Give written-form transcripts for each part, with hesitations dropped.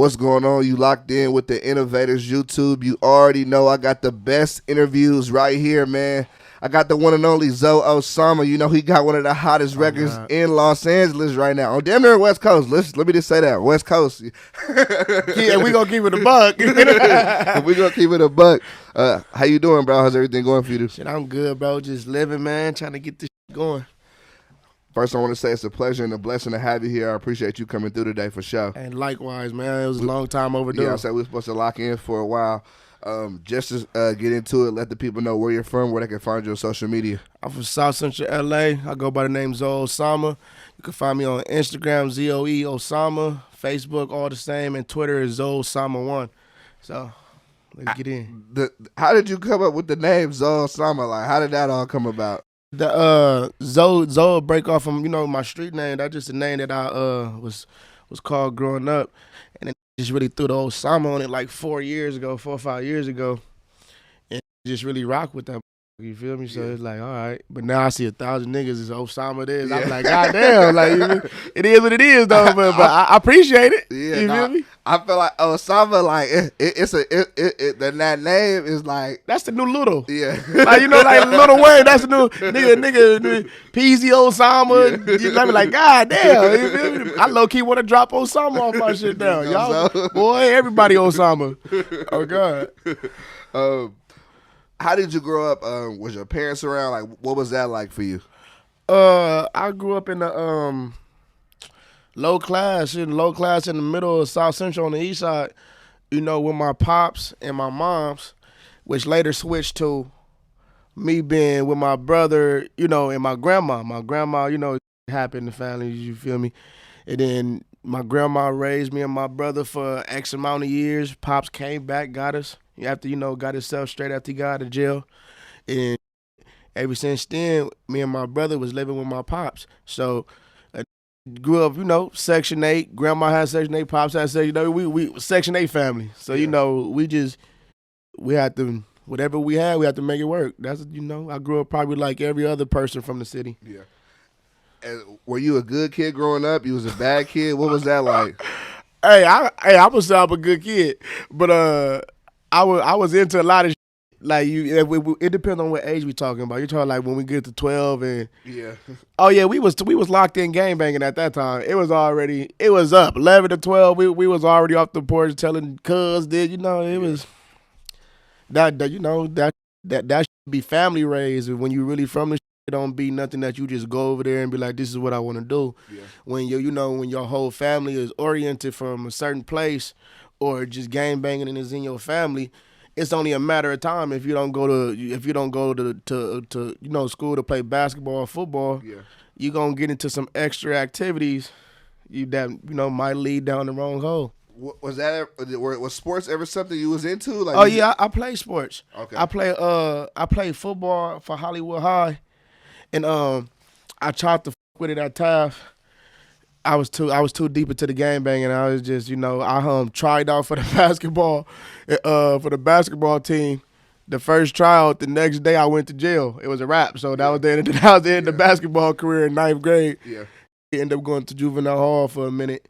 What's going on? You locked in with the Innovators YouTube. You already know I got the best interviews right here, man. I got the one and only Zoe Osama. You know, he got one of the hottest records in Los Angeles right now. On damn near West Coast. Let me just say that. West Coast. Yeah, we going to keep it a buck. We going to keep it a buck. How you doing, bro? How's everything going for you? Shit, I'm good, bro. Just living, man. Trying to get this shit going. First, I want to say it's a pleasure and a blessing to have you here. I appreciate you coming through today for sure. And likewise, man. It was a long time overdue. Yeah, I said we were supposed to lock in for a while. Just to get into it, let the people know where you're from, where they can find you on social media. I'm from South Central LA. I go by the name Zoe Osama. You can find me on Instagram, Zoe Osama, Facebook, all the same, and Twitter is Zoe Osama1. So let's get in. How did you come up with the name Zoe Osama? Like, how did that all come about? The Zoe break off from, my street name. That's just a name that I was called growing up, and then just really threw the Osama on it like 4 or 5 years ago, and just really rock with that. You feel me? So it's like, all right. But now I see 1,000 niggas is Osama this. I'm like, God damn, like it is what it is though. But I appreciate it. Yeah, you feel me? I feel like Osama, like that name is like that's the new Little. Yeah, like like Little Wayne. That's the new nigga Peasy Osama. Yeah. You know, like God damn. You feel me? I low key want to drop Osama off my shit down, y'all. Boy, everybody Osama. Oh God. How did you grow up? Was your parents around? Like, what was that like for you? I grew up in the low class in the middle of South Central on the east side, with my pops and my moms, which later switched to me being with my brother, and my grandma. My grandma, happened in the family, you feel me? And then my grandma raised me and my brother for X amount of years. Pops came back, got us. After, got himself straight after he got out of jail. And ever since then, me and my brother was living with my pops. So grew up, Section 8. Grandma had Section 8, Pops had Section 8. We Section 8 family. So, we had to, whatever we had, we had to make it work. That's, I grew up probably like every other person from the city. Yeah. And were you a good kid growing up? You was a bad kid? What was that like? I would say I'm a good kid. But, I was into a lot of shit. Like it depends on what age we talking about. You're talking like when we get to 12 and yeah. Oh yeah, we was locked in game banging at that time. It was up 11 to 12. We was already off the porch telling cuz it was that should be family raised. When you really from the shit, it don't be nothing that you just go over there and be like, this is what I want to do. Yeah. When when your whole family is oriented from a certain place, or just game banging and is in your family, it's only a matter of time if you don't go to school to play basketball or football. Yeah. You're gonna get into some extra activities that might lead down the wrong hole. Was sports ever something you was into? Like, I play sports. Okay. I play football for Hollywood High, and I tried to with it at Taft. I was too deep into the game banging. I was just, I tried out for the basketball team. The first tryout, the next day I went to jail. It was a wrap. So that was the end of the basketball career in 9th grade. Yeah. I ended up going to juvenile hall for a minute,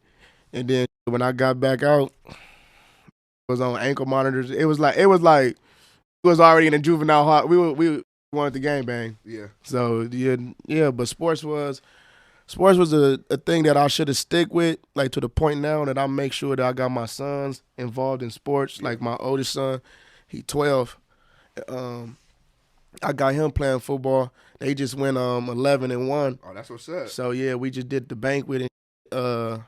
and then when I got back out, I was on ankle monitors. It was already in a juvenile hall. We wanted to game bang. Yeah. So yeah, but sports was a thing that I should have stick with, like to the point now that I make sure that I got my sons involved in sports. Like my oldest son, he 12. I got him playing football. They just went 11-1. Oh, that's what's up. So yeah, we just did the banquet and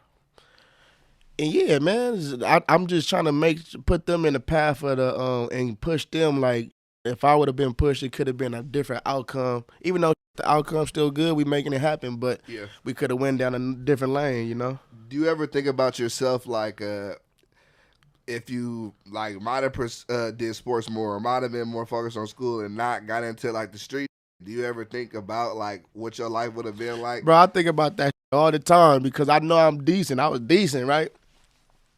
yeah, man, I'm just trying to put them in the path of the and push them. Like if I would have been pushed, it could have been a different outcome. Even though the outcome's still good, we making it happen, but yeah, we could have went down a different lane, Do you ever think about yourself like if you like might have did sports more, or might have been more focused on school and not got into like the street? Do you ever think about like what your life would have been like? Bro, I think about that all the time because I know I'm decent. I was decent, right?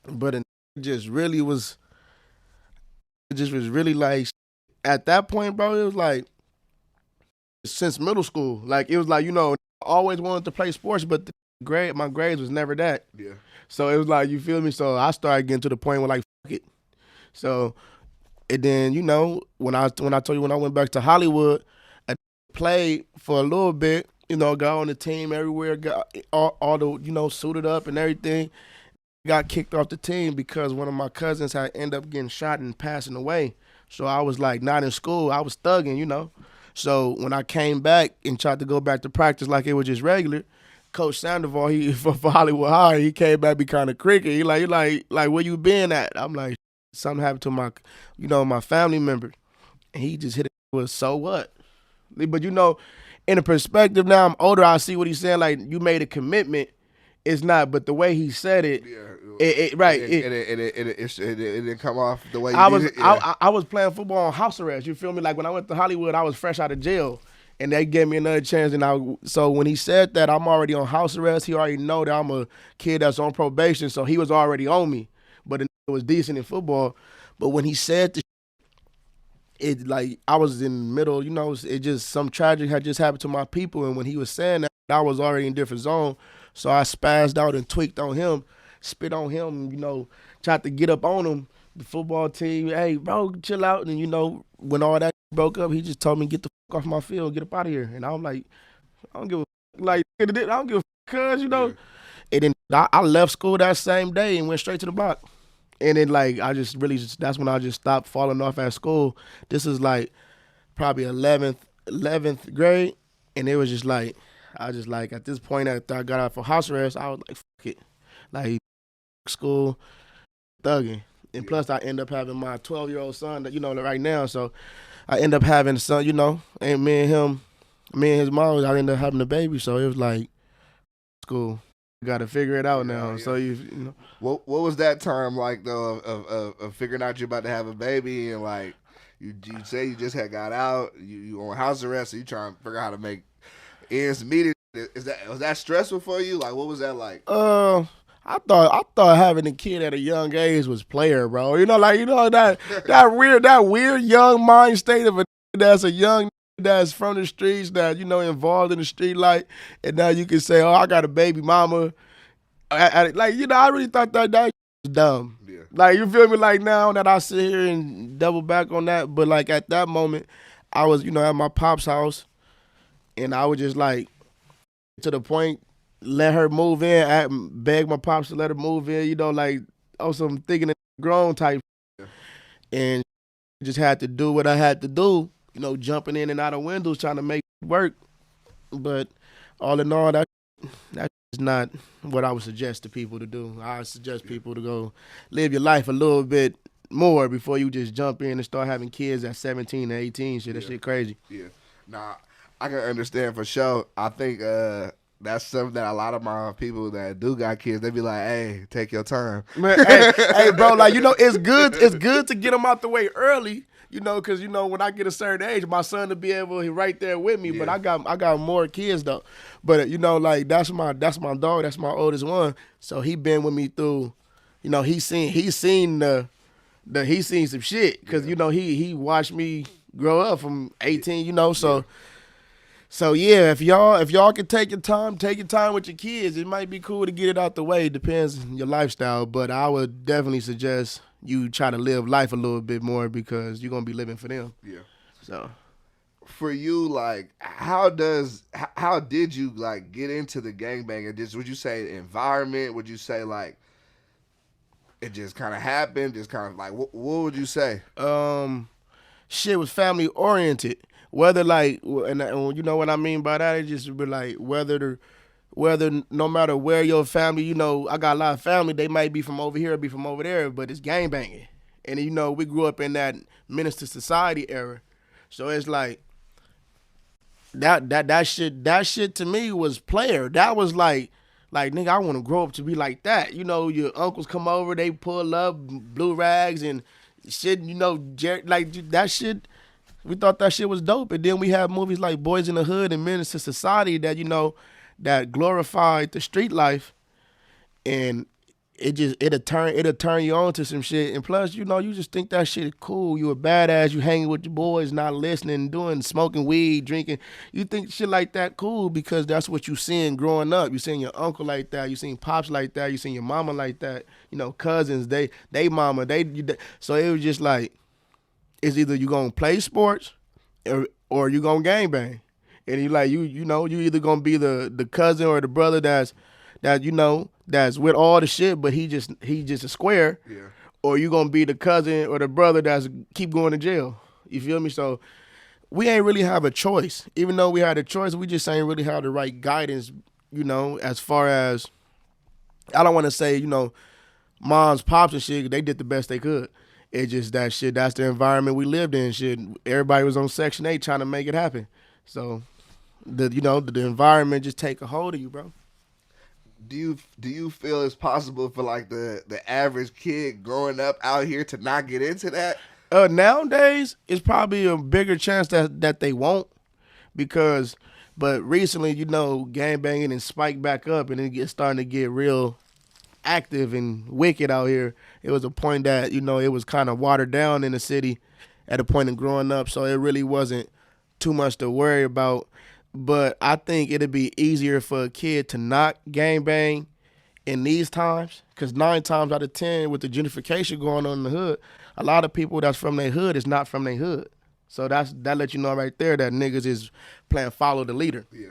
But it just was really like at that point, bro, it was like since middle school. Like it was like, I always wanted to play sports, but my grades was never that. Yeah. So it was like, you feel me? So I started getting to the point where like, fuck it. So, and then, when I told you when I went back to Hollywood, I played for a little bit, got on the team everywhere, got all the, suited up and everything. Got kicked off the team because one of my cousins had ended up getting shot and passing away. So I was like not in school. I was thugging. So when I came back and tried to go back to practice like it was just regular, Coach Sandoval, he for Hollywood High, he came back be kind of cricket. He like where you been at? I'm like, something happened to my, my family member, and he just hit it with so what? But in the perspective now, I'm older. I see what he's saying. Like, you made a commitment. It's not, but the way he said it, right. It didn't come off the way you I was. did it. Yeah. I was playing football on house arrest. You feel me? Like when I went to Hollywood, I was fresh out of jail, and they gave me another chance. And so when he said that I'm already on house arrest, he already know that I'm a kid that's on probation. So he was already on me, but it was decent in football. But when he said the it like I was in the middle, it just some tragic had just happened to my people, and when he was saying that, I was already in a different zone. So I spazzed out and tweaked on him, spit on him, tried to get up on him. The football team, hey, bro, chill out. And, when all that broke up, he just told me, get the fuck off my field, get up out of here. And I'm like, I don't give a fuck. Like, I don't give a fuck, cuz, And then I left school that same day and went straight to the block. And then, like, that's when I just stopped falling off at school. This is, like, probably 11th grade. And it was just, like, I just like at this point after I got out for house arrest, I was like, fuck it. Like school, thugging. And plus I end up having my 12-year-old son that, right now. So I end up having a son, and me and his mom, I ended up having a baby. So it was like, school. You gotta figure it out now. Yeah. So What was that time like though of figuring out you're about to have a baby and like you say you just had got out, you on house arrest, so you trying to figure out how to make ends meet. Was that stressful for you? Like, what was that like? I thought having a kid at a young age was player, bro. That weird young mind state of a that's a young that's from the streets that involved in the street life, and now you can say, oh, I got a baby mama. I really thought that was dumb. Yeah. Like, you feel me? Like now that I sit here and double back on that, but like at that moment, I was at my pop's house. And I was just like, to the point, let her move in, beg my pops to let her move in, like, some thinking grown type. Yeah. And just had to do what I had to do, jumping in and out of windows trying to make it work. But all in all, that's not what I would suggest to people to do. I suggest people to go live your life a little bit more before you just jump in and start having kids at 17 and 18. That shit crazy. Yeah. Nah, I can understand for sure. I think that's something that a lot of my people that do got kids, they be like, hey, take your time. Man, hey, bro, like, it's good to get them out the way early, because, when I get a certain age, my son to be able to right there with me. Yeah. But I got more kids, though. But, like, that's my dog. That's my oldest one. So he been with me through, he's seen some shit. Because, he watched me grow up from 18, so... Yeah. So yeah, if y'all can take your time with your kids. It might be cool to get it out the way. It depends on your lifestyle, but I would definitely suggest you try to live life a little bit more because you're gonna be living for them. Yeah. So, for you, like, how did you like get into the gangbanging? Would you say environment? Would you say like it just kind of happened? Just kind of like what would you say? Shit was family oriented. Whether like, and you know what I mean by that, it just be like whether no matter where your family, I got a lot of family, they might be from over here or be from over there, but it's gangbanging. And we grew up in that menace to society era. So it's like that shit to me was player. That was like nigga, I want to grow up to be like that. Your uncles come over, they pull up blue rags and shit, like that shit. We thought that shit was dope. And then we have movies like Boys in the Hood and Menace to Society that, that glorified the street life. And it'll turn you on to some shit. And plus, you just think that shit is cool. You a badass. You hanging with your boys, not listening, smoking weed, drinking. You think shit like that cool because that's what you seeing growing up. You seeing your uncle like that. You seen pops like that. You seen your mama like that. Cousins, they mama, so it was just like, it's either you gonna play sports or you gonna gangbang. And you either gonna be the cousin or the brother that's with all the shit, but he just a square. Yeah. Or you gonna be the cousin or the brother that's keep going to jail. You feel me? So we ain't really have a choice. Even though we had a choice, we just ain't really have the right guidance, as far as, I don't want to say, moms, pops and shit, they did the best they could. It's just that shit, that's the environment we lived in, shit. Everybody was on Section 8 trying to make it happen. So the environment just take a hold of you, bro. Do you feel it's possible for like the average kid growing up out here to not get into that? Nowadays, it's probably a bigger chance that they won't, but recently, gangbanging and spiked back up, and it starting to get real active and wicked out here. It was a point that, it was kind of watered down in the city at a point of growing up, so it really wasn't too much to worry about. But I think it'd be easier for a kid to not gangbang in these times, because 9 times out of 10 with the gentrification going on in the hood, a lot of people that's from their hood is not from their hood. So that lets you know right there that niggas is playing follow the leader. Yeah.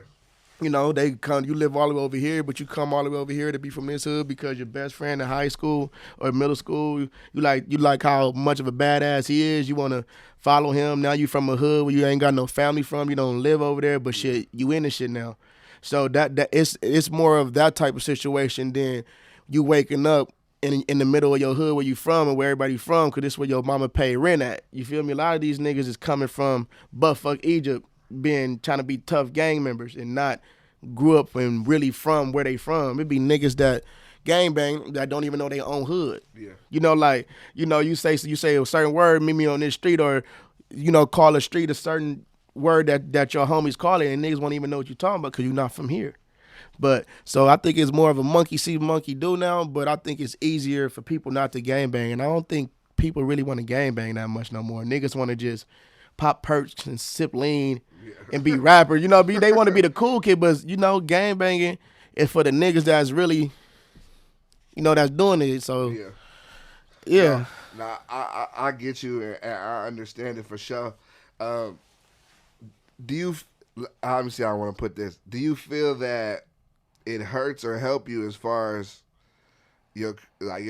They come, you live all the way over here, but you come all the way over here to be from this hood because your best friend in high school or middle school, you like how much of a badass he is. You want to follow him. Now you from a hood where you ain't got no family from. You don't live over there, but shit, you in the shit now. So that it's more of that type of situation than you waking up in the middle of your hood where you from and where everybody from, because this is where your mama pay rent at. You feel me? A lot of these niggas is coming from buttfuck Egypt, trying to be tough gang members and not grew up and really from where they from. It be niggas that gangbang that don't even know their own hood. Yeah. You say a certain word, meet me on this street, or call a street a certain word that your homies call it, and niggas won't even know what you're talking about because you're not from here. But so I think it's more of a monkey see, monkey do now, but I think it's easier for people not to gangbang, and I don't think people really want to gangbang that much no more. Niggas want to just pop perks and sip lean and be rapper. They want to be the cool kid, but gangbanging is for the niggas that's really, that's doing it. So yeah. No, I get you, and I understand it for sure. Let me see how I want to put this. Do you feel that it hurts or help you as far as your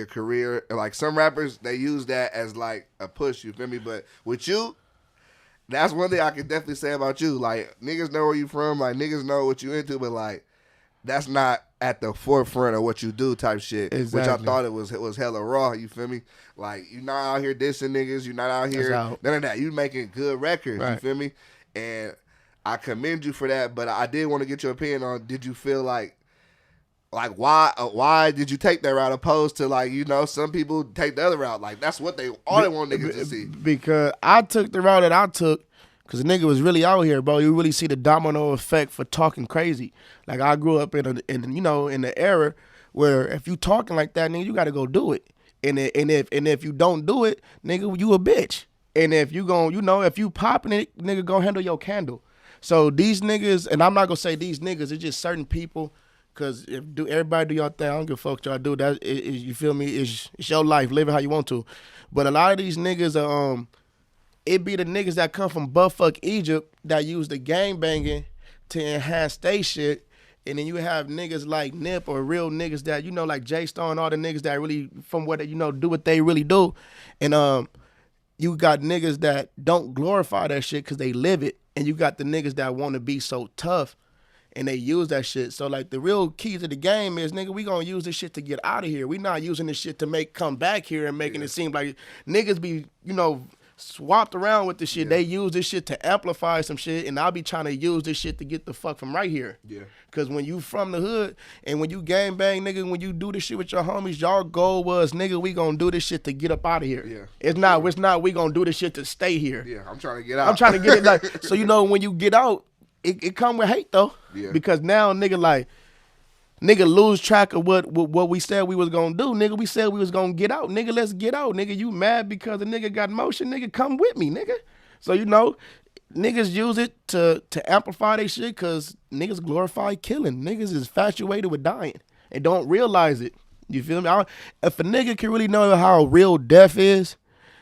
career? Like some rappers, they use that as like a push, you feel me? But with you, that's one thing I can definitely say about you. Like, niggas know where you from, like niggas know what you into, but like that's not at the forefront of what you do type shit. Exactly. Which I thought it was hella raw, you feel me? Like, you're not out here dissing niggas, you're not out here none of that. You making good records, right. You feel me? And I commend you for that, but I did want to get your opinion on, did you feel like why did you take that route opposed to some people take the other route? Like, that's what they want niggas to see. Because I took the route that I took because the nigga was really out here, bro. You really see the domino effect for talking crazy. Like, I grew up in the era where if you talking like that, nigga, you got to go do it. And if you don't do it, nigga, you a bitch. And if you if you popping it, nigga, go handle your candle. So these niggas, and I'm not gonna say these niggas, it's just certain people. Cause everybody do y'all thing. I don't give a fuck what y'all do. That is, you feel me? It's your life. Live it how you want to. But a lot of these niggas, it be the niggas that come from buttfuck Egypt that use the gangbanging to enhance they shit. And then you have niggas like Nip or real niggas that, like J Star and all the niggas that really from where they, do what they really do. And you got niggas that don't glorify that shit because they live it. And you got the niggas that want to be so tough and they use that shit. So, like, the real key to the game is, nigga, we gonna use this shit to get out of here. We not using this shit to come back here and making it seem like niggas be, swapped around with this shit. Yeah. They use this shit to amplify some shit, and I'll be trying to use this shit to get the fuck from right here. Yeah. Because when you from the hood, and when you gang bang, nigga, when you do this shit with your homies, y'all goal was, nigga, we gonna do this shit to get up out of here. Yeah. It's not we gonna do this shit to stay here. Yeah, I'm trying to get out. I'm trying to get it, like, so when you get out, it come with hate though, because now nigga nigga lose track of what we said we was gonna do, nigga. We said we was gonna get out, nigga. Let's get out, nigga. You mad because the nigga got motion, nigga? Come with me, nigga. So niggas use it to amplify their shit because niggas glorify killing. Niggas is infatuated with dying and don't realize it. You feel me? If a nigga can really know how real death is,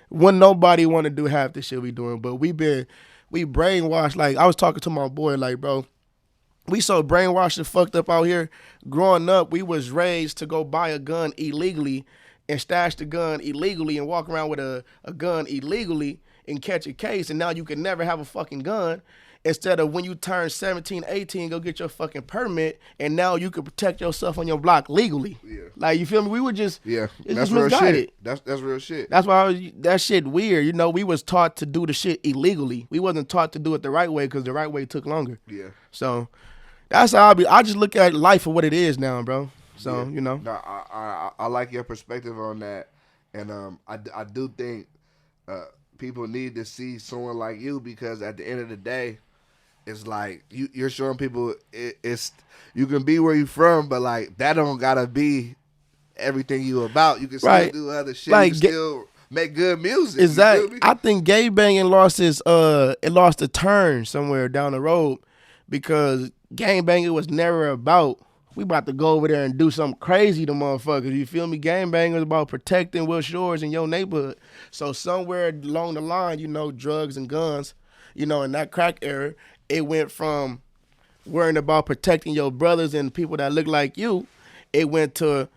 wouldn't nobody want to do half the shit we doing. But we brainwashed. Like, I was talking to my boy, like, bro, we so brainwashed and fucked up out here. Growing up, we was raised to go buy a gun illegally and stash the gun illegally and walk around with a gun illegally and catch a case, and now you can never have a fucking gun, instead of when you turn 17, 18, go get your fucking permit, and now you can protect yourself on your block legally. Yeah. Like, you feel me? We were just, it's that's just real misguided. Shit. That's real shit. That's why that shit weird. You know, we was taught to do the shit illegally. We wasn't taught to do it the right way because the right way took longer. Yeah. So that's how I just look at life for what it is now, bro. So, you know. No, I like your perspective on that, and I do think people need to see someone like you, because at the end of the day, it's like you're showing people it's you can be where you from, but like that don't gotta be everything you about. You can still do other shit. Like, you can still make good music. Exactly. I think gay banging lost a turn somewhere down the road, because gang banging was never about, we about to go over there and do something crazy to motherfuckers. You feel me? Gang banging was about protecting Will Shores in your neighborhood. So somewhere along the line, you know, drugs and guns, you know, in that crack era, it went from worrying about protecting your brothers and people that look like you. It went to,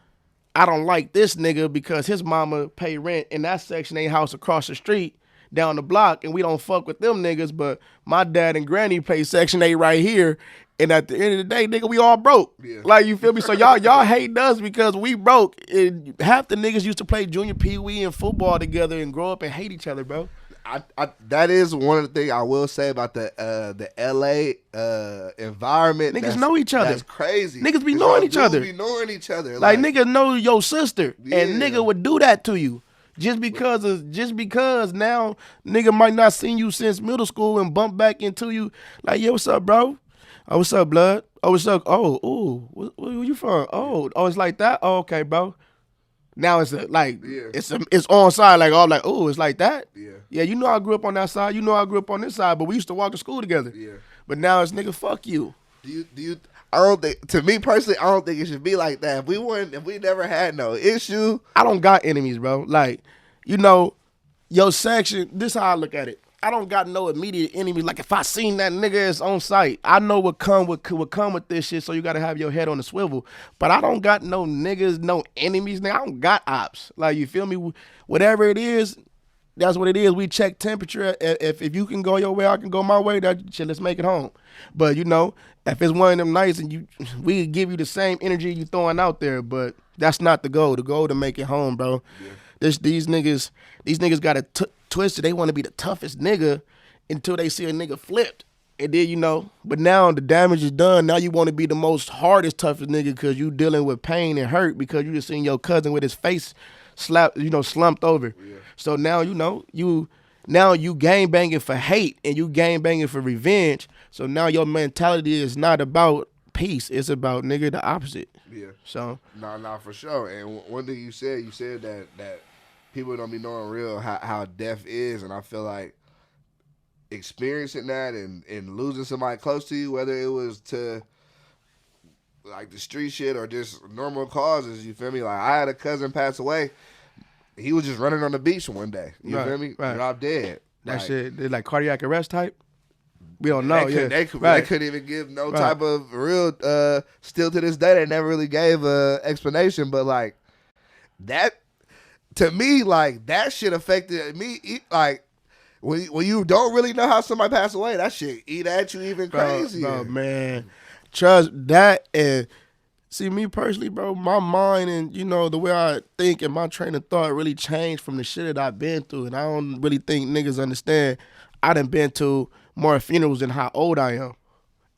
I don't like this nigga because his mama pay rent in that Section 8 house across the street down the block, and we don't fuck with them niggas, but my dad and granny pay Section 8 right here. And at the end of the day, nigga, we all broke. Yeah. Like, you feel me? So y'all hating us because we broke. And half the niggas used to play junior pee-wee and football together and grow up and hate each other, bro. That is one of the things I will say about the LA environment. Niggas know each other. That's crazy. Niggas be knowing each other. Be knowing each other. Like niggas know your sister, and nigga would do that to you. Just because now nigga might not seen you since middle school and bump back into you. Like, yo, what's up, bro? Oh, what's up, blood? Oh, what's up? Oh, ooh, where you from? Oh, it's like that? Oh, okay, bro. Now it's it's on side, like, oh, like, oh, it's like that? Yeah, you know I grew up on that side. You know I grew up on this side, but we used to walk to school together. Yeah. But now it's, nigga, fuck you. Do you I don't think, to me personally, I don't think it should be like that. If we never had no issue. I don't got enemies, bro. Like, you know, your section, this is how I look at it. I don't got no immediate enemies. Like, if I seen that nigga is on site, I know what come with this shit, so you gotta have your head on the swivel. But I don't got no niggas, no enemies, nigga. I don't got ops. Like, you feel me? Whatever it is, that's what it is. We check temperature. If you can go your way, I can go my way. That shit, let's make it home. But, you know, if it's one of them nights and we can give you the same energy you throwing out there, but that's not the goal. The goal to make it home, bro. Yeah. These niggas got it twisted. They want to be the toughest nigga until they see a nigga flipped. And then, you know, but now the damage is done. Now you want to be the most hardest, toughest nigga because you dealing with pain and hurt because you just seen your cousin with his face slumped over. Yeah. So now, you know, you gang banging for hate and you gang banging for revenge. So now your mentality is not about peace. It's about, nigga, the opposite. Yeah. So. Nah, for sure. And one thing you said that people don't be knowing real how death is. And I feel like experiencing that and losing somebody close to you, whether it was to like the street shit or just normal causes, you feel me? Like, I had a cousin pass away. He was just running on the beach one day. You feel me? Right. Dropped dead. That shit, they like cardiac arrest type? We don't know. They couldn't even give no type of real, still to this day, they never really gave a explanation. But like, that, to me, like, that shit affected me. Like, when you don't really know how somebody passed away, that shit eat at you even crazier. Bro, man. Trust that. And see, me personally, bro, my mind and, you know, the way I think and my train of thought really changed from the shit that I've been through. And I don't really think niggas understand. I done been to more funerals than how old I am.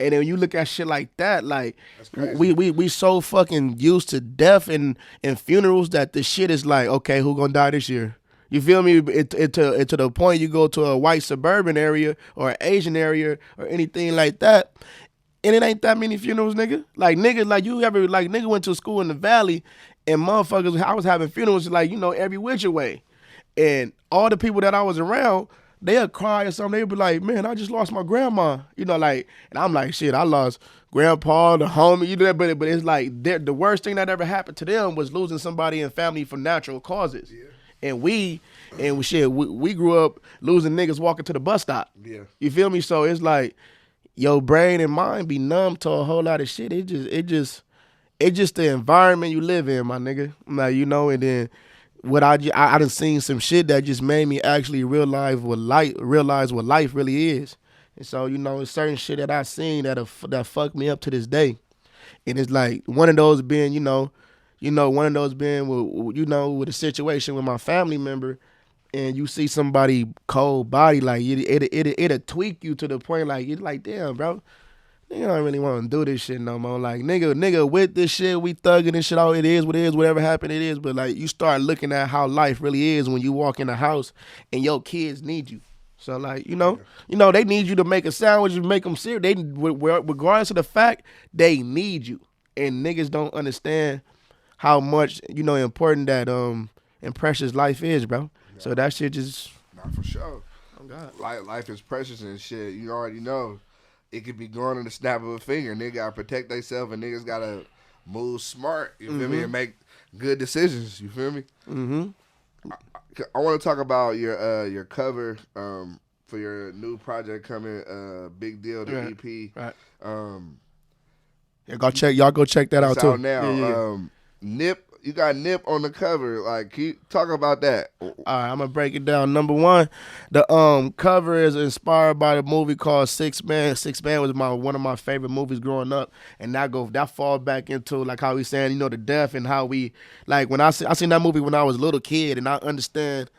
And then when you look at shit like that, like, we so fucking used to death and funerals that the shit is like, okay, who gonna die this year? You feel me? It to the point you go to a white suburban area or an Asian area or anything like that, And it ain't that many funerals, nigga. Like, nigga, like, you ever, like, nigga went to school in the valley and motherfuckers, I was having funerals, like, you know, every which way. And all the people that I was around, they'll cry or something. They'll be like, man, I just lost my grandma. You know, like, and I'm like, shit, I lost grandpa, the homie, you know, but it's like, the worst thing that ever happened to them was losing somebody in family from natural causes. Yeah. And we grew up losing niggas walking to the bus stop. Yeah. You feel me? So it's like, your brain and mind be numb to a whole lot of shit. It just the environment you live in, my nigga. Like, you know, and then what I done seen some shit that just made me actually realize what life really is. And so, you know, it's certain shit that I seen that fucked me up to this day. And it's like one of those being, one of those being with a situation with my family member. And you see somebody cold body, like it'll tweak you to the point like you're like, damn, bro, nigga don't really want to do this shit no more. Like, nigga with this shit, we thugging this shit out. It is what it is, whatever happened, it is. But like, you start looking at how life really is when you walk in the house and your kids need you. So like, they need you to make a sandwich and make them serious. They, regardless of the fact, they need you. And niggas don't understand how much important that and precious life is, bro. So that shit just... Not for sure. Oh, God. Life is precious and shit. You already know. It could be gone in the snap of a finger. Nigga got to protect themselves and niggas got to move smart, you feel me, and make good decisions, you feel me? Mm-hmm. I want to talk about your cover for your new project coming, Big Deal, the EP. Right. Y'all go check that out, too. Out now. Yeah. Nip. You got Nip on the cover. Like, can you talk about that? All right, I'm gonna break it down. Number one, the cover is inspired by the movie called Six Man. Six Man was one of my favorite movies growing up, and that fall back into like how we saying the death and how we like when I seen that movie when I was a little kid, and I understand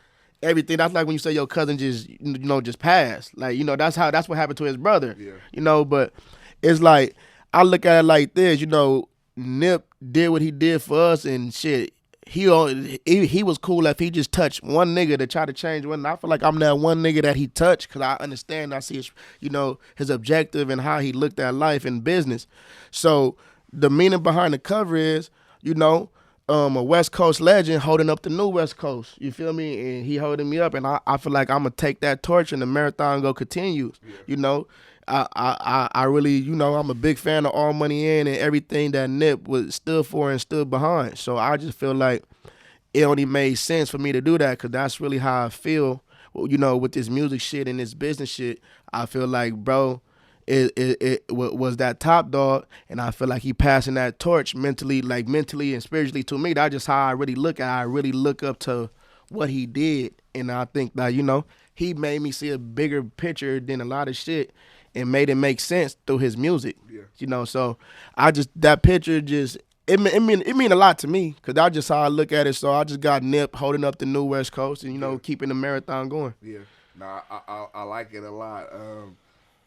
everything. That's like when you say your cousin just passed. Like that's what happened to his brother. Yeah. But it's like I look at it like this. Nip did what he did for us and shit. He was cool if he just touched one nigga to try to change one. I feel like I'm that one nigga that he touched because I understand. I see his, his objective and how he looked at life and business. So the meaning behind the cover is, a West Coast legend holding up the new West Coast. You feel me? And he holding me up, and I feel like I'm gonna take that torch and the marathon go continues. Yeah. I really, I'm a big fan of All Money In and everything that Nip stood for and stood behind. So I just feel like it only made sense for me to do that because that's really how I feel, with this music shit and this business shit. I feel like, bro, it was that top dog, and I feel like he passing that torch mentally and spiritually to me. That's just how I really look at it. I really look up to what he did, and I think that, he made me see a bigger picture than a lot of shit. And made it make sense through his music, So that picture it mean a lot to me because that's just how I look at it. So I just got Nip holding up the new West Coast and keeping the marathon going. Yeah, I like it a lot.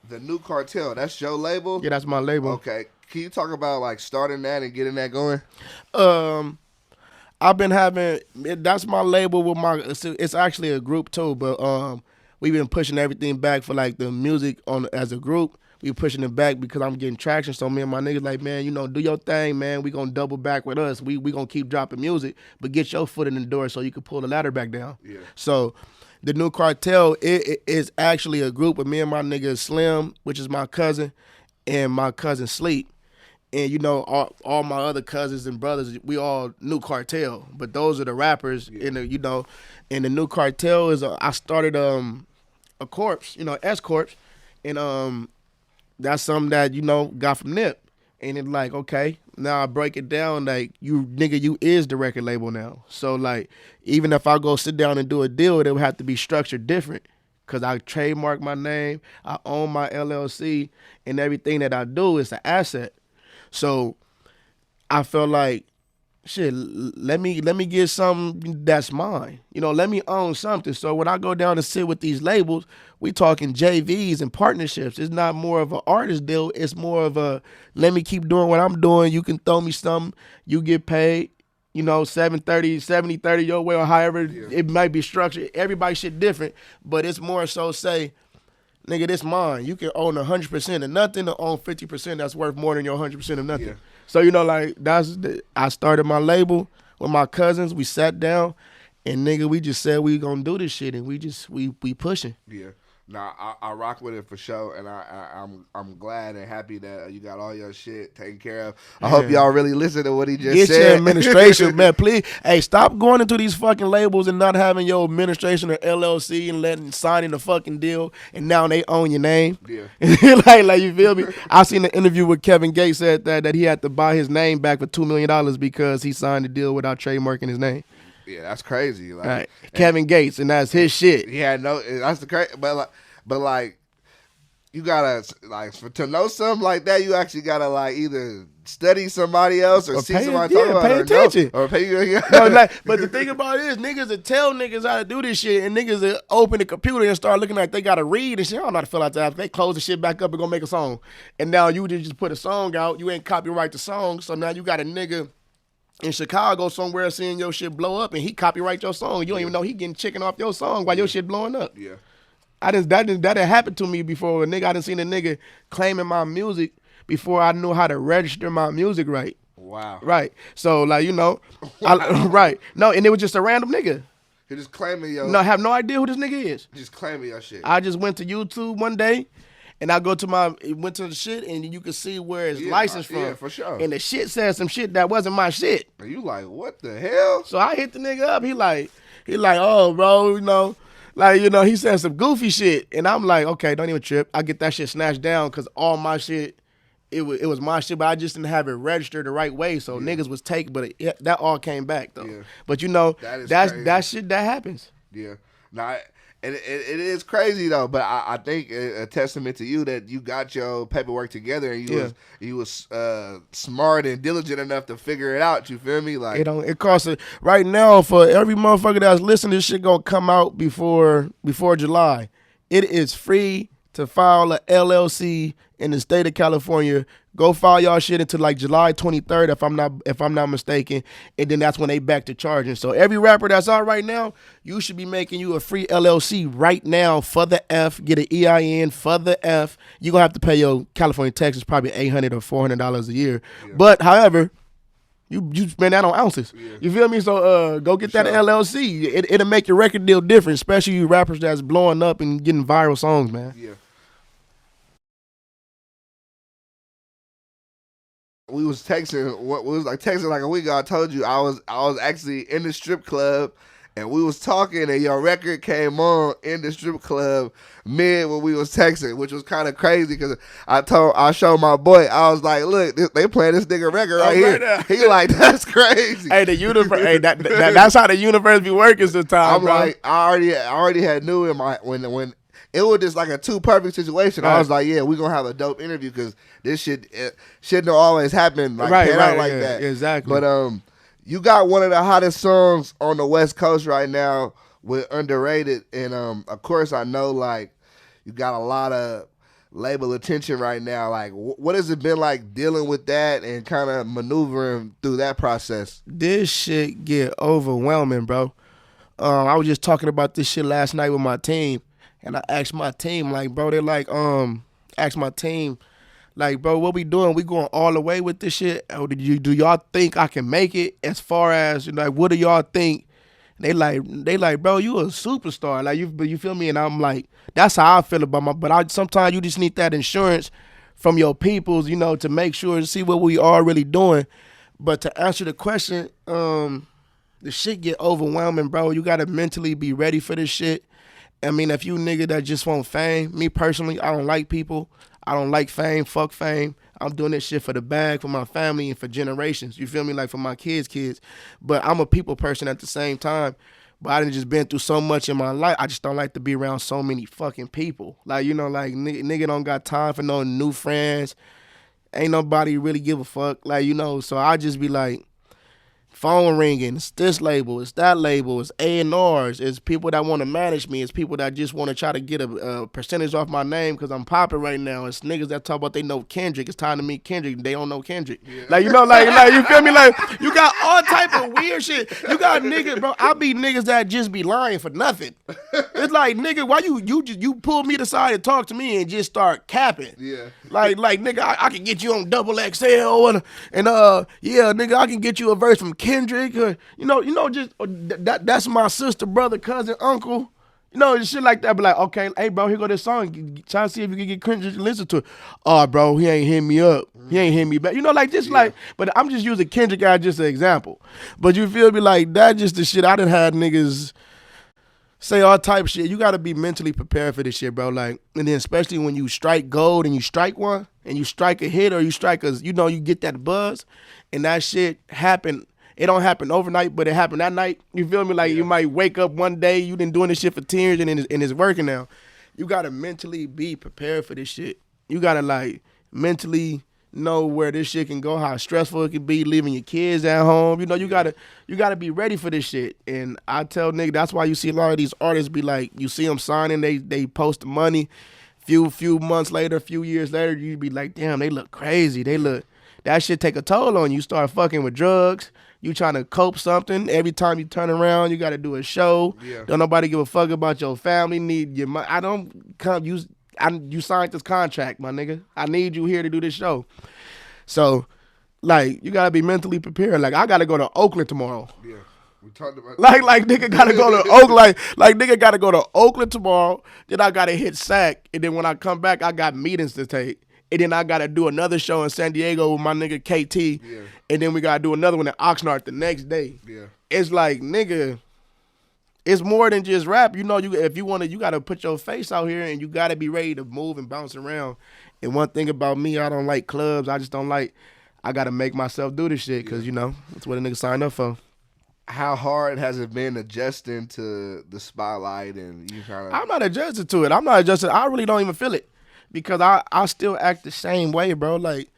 The new Cartel, that's your label? Yeah, that's my label. Okay, can you talk about like starting that and getting that going? I've been having that's my label with it's actually a group too, but we've been pushing everything back for like the music as a group. We pushing it back because I'm getting traction. So me and my niggas like, man, do your thing, man. We gonna double back with us. We gonna keep dropping music, but get your foot in the door so you can pull the ladder back down. Yeah. So the new Cartel it is actually a group of me and my nigga Slim, which is my cousin, and my cousin Sleep. And all my other cousins and brothers, we all new Cartel. But those are the rappers in the and the new Cartel is I started a corpse, S Corpse, and that's something that got from Nip, and it's like, okay, now I break it down like you is the record label now. So like even if I go sit down and do a deal, it would have to be structured different because I trademark my name, I own my LLC, and everything that I do is an asset. So I felt like, shit, let me get something that's mine. Let me own something. So when I go down and sit with these labels, we talking JVs and partnerships. It's not more of an artist deal. It's more of a, let me keep doing what I'm doing. You can throw me something. You get paid, 70-30, 70-30 your way or however it might be structured. Everybody shit different. But it's more so say, nigga, this mine. You can own 100% of nothing or own 50% that's worth more than your 100% of nothing. Yeah. So, you know, like, I started my label with my cousins. We sat down, and nigga, we just said we gonna do this shit, and we pushing. Yeah. Nah, I rock with it for sure, and I'm glad and happy that you got all your shit taken care of. I hope y'all really listen to what he just Get said. your administration, man, please. Hey, stop going into these fucking labels and not having your administration or LLC and signing the fucking deal, and now they own your name. Yeah. like you feel me? I seen an interview with Kevin Gates said that he had to buy his name back for $2 million because he signed the deal without trademarking his name. Yeah, that's crazy. Like, right. Kevin Gates, and that's his shit. Yeah, no, that's the crazy. But like, you gotta to know something like that. You actually gotta like either study somebody else or see somebody talk about it. Pay attention. Or pay you. No, but the thing about it is, niggas will tell niggas how to do this shit, and niggas will open the computer and start looking like they gotta read and shit. I don't know how to fill out that. They close the shit back up and go make a song, and now you just put a song out. You ain't copyright the song, so now you got a nigga in Chicago somewhere seeing your shit blow up, and he copyright your song. You don't even know he getting chicken off your song while your shit blowing up. Yeah. That didn't happen to me before. I done seen a nigga claiming my music before I knew how to register my music right. Wow. Right. So like, you know, right. No, and it was just a random nigga. He just claiming your. No, I have no idea who this nigga is. Just claiming your shit. I just went to YouTube one day. And I went to the shit, and you can see where it's licensed from. Yeah, for sure. And the shit said some shit that wasn't my shit. And you like, what the hell? So I hit the nigga up. He like, oh, bro, you know, like, you know, he said some goofy shit. And I'm like, okay, don't even trip. I get that shit snatched down because all my shit, it was my shit, but I just didn't have it registered the right way. So niggas was taken, but that all came back, though. Yeah. But, you know, that shit that happens. Yeah. Nah, and it is crazy though, but I think a testament to you that you got your paperwork together and you was smart and diligent enough to figure it out. You feel me? Like it costs right now for every motherfucker that's listening. This shit gonna come out before July. It is free to file a LLC in the state of California. Go file y'all shit until like July 23rd, if I'm not mistaken, and then that's when they back to charging. So every rapper that's out right now, you should be making you a free LLC right now for the F. Get an EIN for the F. You gonna have to pay your California taxes probably $800 or $400 a year. Yeah. But however, you spend that on ounces. Yeah. You feel me? So go get that LLC. It'll make your record deal different, especially you rappers that's blowing up and getting viral songs, man. Yeah. We was texting. What was like texting like a week ago. I told you I was actually in the strip club, and we was talking, and your record came on in the strip club mid when we was texting, which was kind of crazy because I showed my boy. I was like, look, they playing this nigga record right here. Right, he like, that's crazy. Hey, the universe. Hey, that's how the universe be working sometimes. I'm bro. Like, I already had knew in my when. It was just like a too perfect situation. Right. I was like, yeah, we're going to have a dope interview because this shit don't always happen like that. Exactly. But you got one of the hottest songs on the West Coast right now with Underrated. And of course, I know like you got a lot of label attention right now. Like, what has it been like dealing with that and kind of maneuvering through that process? This shit get overwhelming, bro. I was just talking about this shit last night with my team. And I asked my team, like, bro, they like, asked my team, like, bro, what we doing? We going all the way with this shit? Or do y'all think I can make it? As far as, you know, like, what do y'all think? They like, bro, you a superstar. Like, you feel me? And I'm like, that's how I feel about but sometimes you just need that insurance from your peoples, you know, to make sure to see what we are really doing. But to answer the question, the shit get overwhelming, bro. You got to mentally be ready for this shit. I mean, if you nigga that just want fame, me personally, I don't like people. I don't like fame. Fuck fame. I'm doing this shit for the bag, for my family, and for generations. You feel me? Like for my kids. But I'm a people person at the same time. But I done just been through so much in my life. I just don't like to be around so many fucking people. Like, you know, like nigga don't got time for no new friends. Ain't nobody really give a fuck. Like, you know, so I just be like, phone ringing. It's this label. It's that label. It's A&Rs. It's people that want to manage me. It's people that just want to try to get a percentage off my name because I'm popping right now. It's niggas that talk about they know Kendrick. It's time to meet Kendrick. They don't know Kendrick. Yeah. Like, you know, like you feel me? Like, you got all type of weird shit. You got niggas, bro. I be niggas that just be lying for nothing. It's like, nigga, why you pull me to the side and talk to me and just start capping? Yeah. Like nigga, I can get you on double XL and yeah, nigga, I can get you a verse from Kendrick, or just that's my sister, brother, cousin, uncle, shit like that. But like, okay, hey, bro, here go this song. Try to see if you can get Kendrick to listen to it. Oh, bro, he ain't hit me up. He ain't hit me back. Like, but I'm just using Kendrick as just an example. But you feel me? Like, that just the shit I done had niggas say all type of shit. You got to be mentally prepared for this shit, bro. Like, and then especially when you strike gold and you strike one and you strike a hit or you strike you get that buzz and that shit happen. It don't happen overnight, but it happened that night. You feel me? Like, you might wake up one day, you been doing this shit for 10 years and it's working now. You got to mentally be prepared for this shit. You got to, like, mentally know where this shit can go, how stressful it can be, leaving your kids at home. You gotta be ready for this shit. And I tell nigga, that's why you see a lot of these artists be like, you see them signing, they post the money. Few months later, few years later, you be like, damn, they look crazy. That shit take a toll on you. You start fucking with drugs. You trying to cope something. Every time you turn around, you got to do a show. Yeah. Don't nobody give a fuck about your family. Need your money. You signed this contract, my nigga. I need you here to do this show. So, like, you got to be mentally prepared. Like, I got to go to Oakland tomorrow. Yeah. We talked about like nigga got to go to Oakland. Like nigga got to go to Oakland tomorrow. Then I got to hit SAC. And then when I come back, I got meetings to take. And then I got to do another show in San Diego with my nigga KT. Yeah. And then we got to do another one in Oxnard the next day. Yeah. It's like, nigga, it's more than just rap. If you want to, you got to put your face out here and you got to be ready to move and bounce around. And one thing about me, I don't like clubs. I got to make myself do this shit because, that's what a nigga signed up for. How hard has it been adjusting to the spotlight and you kind of... I'm not adjusting to it. I really don't even feel it. Because I still act the same way, bro. Like,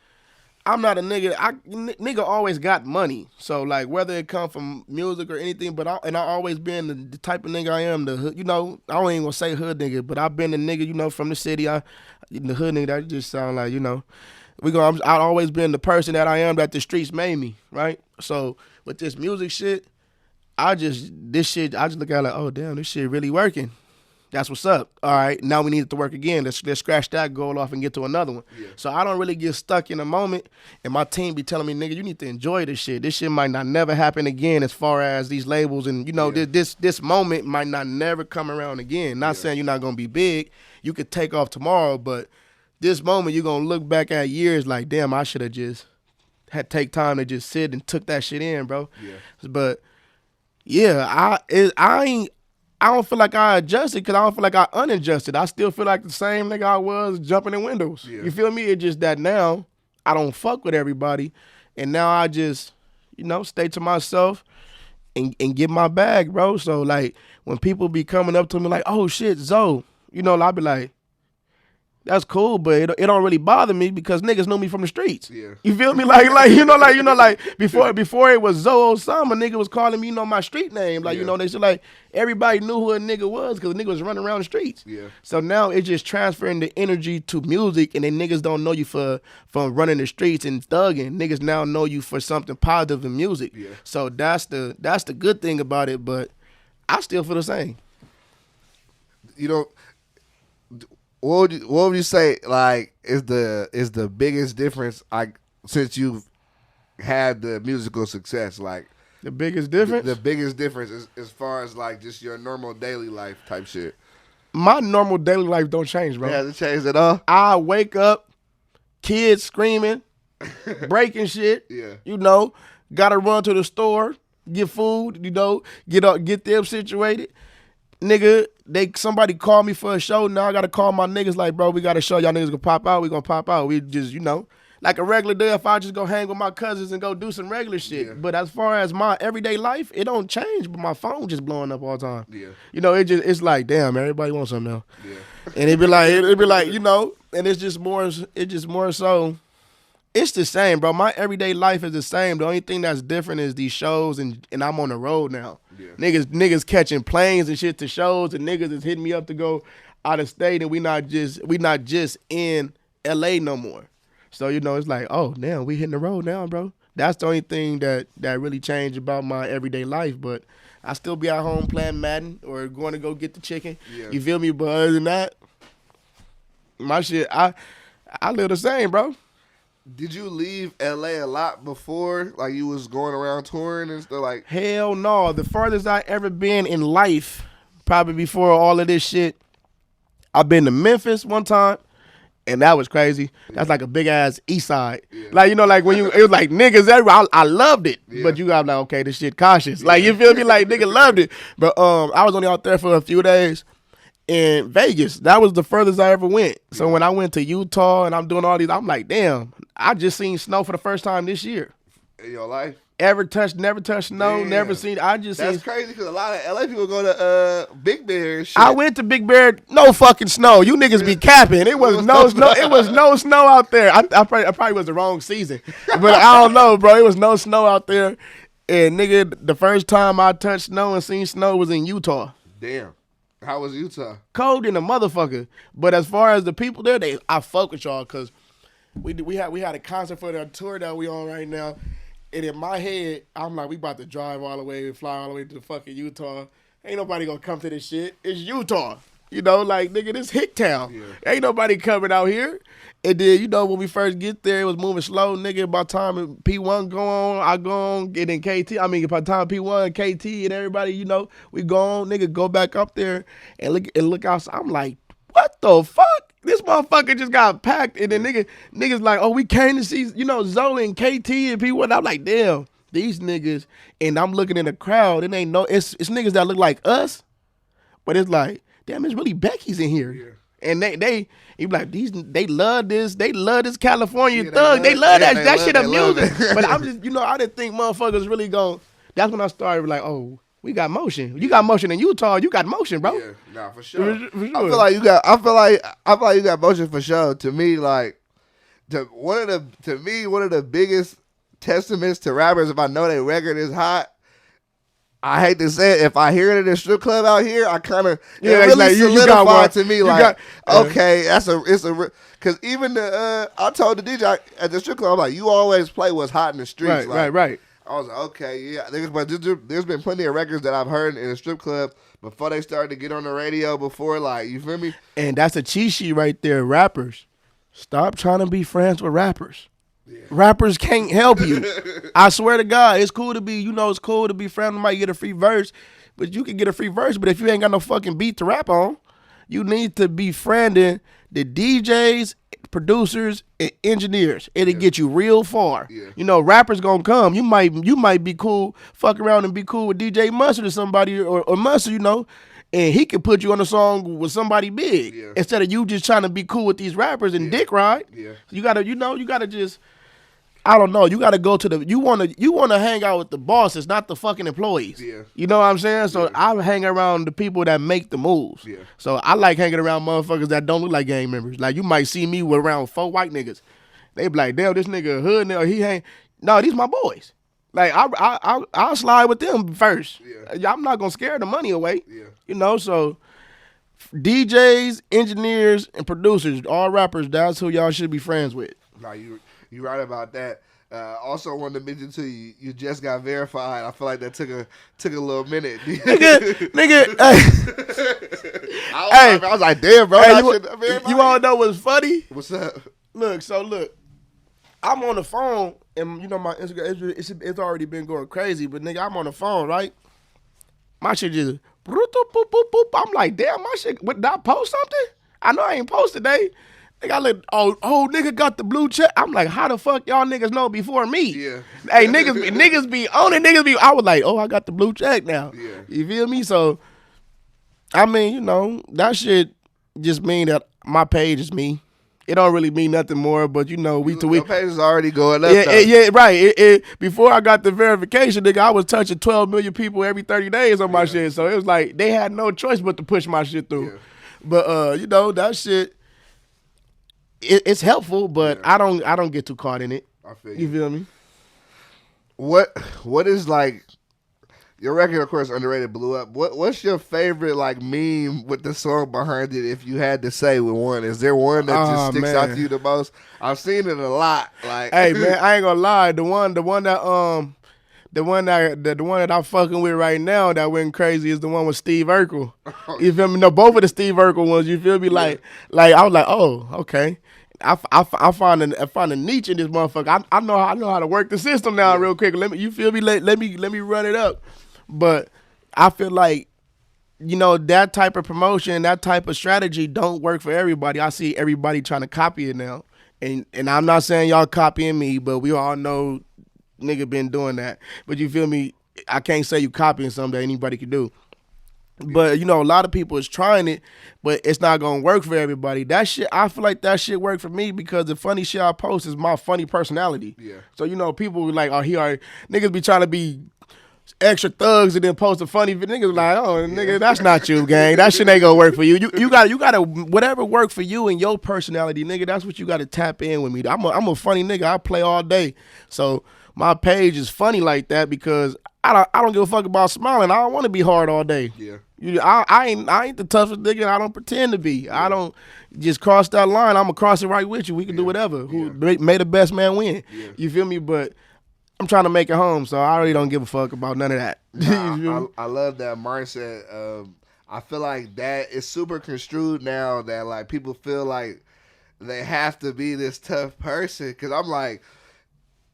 I'm not a nigga. Nigga always got money. So, like, whether it come from music or anything, I always been the type of nigga I am. The hood, I don't even gonna say hood nigga, but I've been the nigga, from the city. The hood nigga, that just sound like, I've always been the person that I am that the streets made me, right? So, with this music shit, I just look at it like, oh, damn, this shit really working. That's what's up. All right, now we need it to work again. Let's scratch that goal off and get to another one. Yeah. So I don't really get stuck in a moment, and my team be telling me, nigga, you need to enjoy this shit. This shit might not never happen again as far as these labels, and this moment might not never come around again. Not saying you're not gonna be big. You could take off tomorrow, but this moment you're gonna look back at years like, damn, I should have just take time to just sit and took that shit in, bro. Yeah. But yeah, I don't feel like I adjusted because I don't feel like I unadjusted. I still feel like the same nigga I was jumping in windows. Yeah. You feel me? It's just that now I don't fuck with everybody. And now I just, stay to myself and get my bag, bro. So, like, when people be coming up to me like, oh, shit, Zoe, I'll be like, that's cool, but it don't really bother me because niggas know me from the streets. Yeah. You feel me? Like before it was Zoe Osama, nigga was calling me, my street name. Like, they said like everybody knew who a nigga was because nigga was running around the streets. Yeah. So now it's just transferring the energy to music, and then niggas don't know you for running the streets and thugging. Niggas now know you for something positive in music. Yeah. So that's the good thing about it, but I still feel the same. What would you say, like, is the biggest difference, like, since you've had the musical success, like the biggest difference? The biggest difference is as far as like just your normal daily life type shit. My normal daily life don't change, bro. It hasn't changed at all. I wake up, kids screaming, breaking shit. Yeah. Gotta run to the store, get food. Get them situated. Nigga, somebody called me for a show. Now I gotta call my niggas like, bro, we got a show. Y'all niggas gonna pop out. We gonna pop out. We just, like a regular day if I just go hang with my cousins and go do some regular shit. Yeah. But as far as my everyday life, it don't change. But my phone just blowing up all the time. Yeah. It's like, damn, everybody wants something now. Yeah. And it'd be like, and it's just more so. It's the same, bro. My everyday life is the same. The only thing that's different is these shows, and I'm on the road now. Yeah. Niggas catching planes and shit to shows, and niggas is hitting me up to go out of state, and we not just in LA no more. So it's like, oh damn, we hitting the road now, bro. That's the only thing that really changed about my everyday life. But I still be at home playing Madden or going to go get the chicken. Yeah. You feel me? But other than that, my shit, I live the same, bro. Did you leave LA a lot before? Like you was going around touring and stuff like? Hell no. The farthest I ever been in life, probably before all of this shit, I've been to Memphis one time, and that was crazy. That's like a big ass east side. Yeah. Like, like when it was like niggas everywhere. I loved it. Yeah. But you got like, okay, this shit cautious. Like, you feel me? Like, nigga loved it. But I was only out there for a few days. In Vegas, that was the furthest I ever went. So when I went to Utah and I'm doing all these, I'm like, damn, I just seen snow for the first time this year. In your life? Never touched snow, damn. never seen. That's crazy because a lot of LA people go to Big Bear and shit. I went to Big Bear, no fucking snow. You niggas be capping. It was no snow. It was no snow out there. I probably was the wrong season, but I don't know, bro. It was no snow out there, and nigga, the first time I touched snow and seen snow was in Utah. Damn. How was Utah? Cold in a motherfucker. But as far as the people there, I fuck with y'all because we had a concert for the tour that we on right now. And in my head, I'm like, we about to drive all the way, fly all the way to the fucking Utah. Ain't nobody gonna come to this shit. It's Utah. Like, nigga, this Hick Town. Yeah. Ain't nobody coming out here. And then, when we first get there, it was moving slow, nigga. By the time P1 go on, I go on, get in KT. I mean, by the time P1, KT, and everybody, we go on, nigga, go back up there and look outside. I'm like, what the fuck? This motherfucker just got packed. And then niggas like, oh, we came to see, Zoe and KT and P1. I'm like, damn, these niggas. And I'm looking in the crowd. It ain't it's niggas that look like us. But it's like, damn, it's really Becky's in here. Yeah. And they be like, they love this California thug. They love that shit of music. But I'm just, I didn't think motherfuckers really going. That's when I started like, oh, we got motion. You got motion in Utah. You got motion, bro. Yeah, nah, for sure. For sure. I feel like you got motion for sure. To me, like, one of the biggest testaments to rappers, if I know their record is hot. I hate to say it, if I hear it in a strip club out here, I kind of it really like, solidified to me like, okay, because even I told the DJ at the strip club, I'm like, you always play what's hot in the streets. Right. I was like, okay, yeah. But there's been plenty of records that I've heard in a strip club before they started to get on the radio. Before, like, you feel me? And that's a cheat sheet right there. Rappers, stop trying to be friends with rappers. Yeah. Rappers can't help you. I swear to God, it's cool to be, it's cool to be friends. Might get a free verse, but you can get a free verse. But if you ain't got no fucking beat to rap on, you need to be friending the DJs, producers, and engineers. It'll get you real far. Yeah. Rappers gonna come. You might be cool, fuck around and be cool with DJ Mustard or somebody or Mustard, and he can put you on a song with somebody big instead of you just trying to be cool with these rappers and dick ride. Yeah. You gotta just. I don't know. You got to go to you want to hang out with the bosses, not the fucking employees. Yeah. You know what I'm saying? So I hang around the people that make the moves. Yeah. So I like hanging around motherfuckers that don't look like gang members. Like, you might see me with around 4 white niggas. They be like, damn, this nigga hood nigga, he ain't. No, these my boys. Like, I'll slide with them first. Yeah. I'm not going to scare the money away. Yeah. So DJs, engineers, and producers, all rappers, that's who y'all should be friends with. Nah, you right about that. Also wanted to mention to you, you just got verified. I feel like that took a little minute. nigga. I was like, damn, bro. You all know what's funny? What's up? Look, I'm on the phone, and my Instagram, it's already been going crazy, but nigga, I'm on the phone, right? My shit just, boop, boop, boop, boop. I'm like, damn, my shit, did I post something? I know I ain't posted today. Nigga, I look, nigga got the blue check. I'm like, how the fuck y'all niggas know before me? Yeah. Hey, niggas be on it. I was like, I got the blue check now. Yeah. You feel me? So, I mean, that shit just mean that my page is me. It don't really mean nothing more, but week to week. Your page is already going up. Yeah, right. Before I got the verification, nigga, I was touching 12 million people every 30 days on my shit. So it was like they had no choice but to push my shit through. Yeah. But that shit. it's helpful, but I don't get too caught in it. I feel You feel me? What is like your record? Of course, Underrated blew up. What's your favorite like meme with the song behind it? If you had to say with one, is there one that just sticks out to you the most? I've seen it a lot. Like, hey man, I ain't gonna lie. The one that I'm fucking with right now that went crazy is the one with Steve Urkel. You feel me? No, both of the Steve Urkel ones. You feel me? Like I was like, oh, okay. I find a niche in this motherfucker. I know how to work the system now real quick. You feel me? Let me run it up. But I feel like, you know, that type of promotion, that type of strategy don't work for everybody. I see everybody trying to copy it now. And I'm not saying y'all copying me, but we all know nigga been doing that. But you feel me? I can't say you copying something that anybody can do. But, you know, a lot of people is trying it, but it's not going to work for everybody. That shit, I feel like that shit worked for me because the funny shit I post is my funny personality. Yeah. So, you know, people like, oh, niggas be trying to be extra thugs and then post a funny video. Niggas like, oh, nigga, that's not you, gang. That shit ain't going to work for you. You gotta, whatever work for you and your personality, nigga, that's what you got to tap in with me. I'm a funny nigga. I play all day. So my page is funny like that because I don't give a fuck about smiling. I don't want to be hard all day. Yeah. I ain't the toughest nigga. I don't pretend to be. I don't just cross that line. I'm gonna cross it right with you. We can do whatever. Who may the best man win? Yeah. You feel me? But I'm trying to make it home, so I really don't give a fuck about none of that. I love that mindset. I feel like that is super construed now that like people feel like they have to be this tough person. Cause I'm like,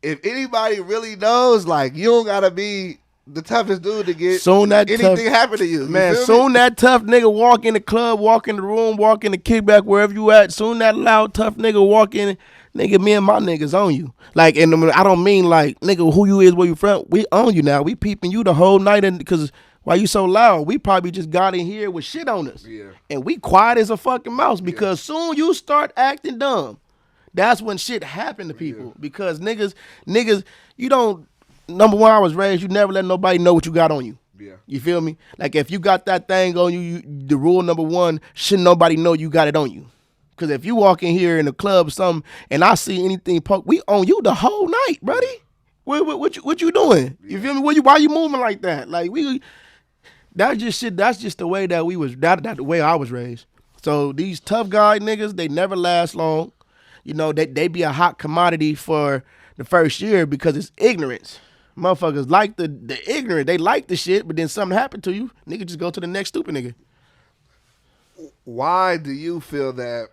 if anybody really knows, like you don't gotta be the toughest dude to get anything happen to you. Man, soon that tough nigga walk in the club, walk in the room, walk in the kickback, wherever you at, soon that loud tough nigga walk in, nigga, me and my niggas on you. Like, and I don't mean like, nigga, who you is, where you from, we on you now. We peeping you the whole night, and because why you so loud? We probably just got in here with shit on us. Yeah. And we quiet as a fucking mouse because soon you start acting dumb. That's when shit happen to people because niggas, you don't, number one, I was raised, you never let nobody know what you got on you. Yeah. You feel me? Like if you got that thing on you, the rule number one, shouldn't nobody know you got it on you. Because if you walk in here in a club or something and I see anything, we on you the whole night, buddy. What you doing? You feel me? Why you moving like that? Like that's just shit. That's just the way that we was, that the way I was raised. So these tough guy niggas, they never last long. You know, they be a hot commodity for the first year because it's ignorance. Motherfuckers like the ignorant. They like the shit, but then something happened to you, nigga just go to the next stupid nigga. Why do you feel that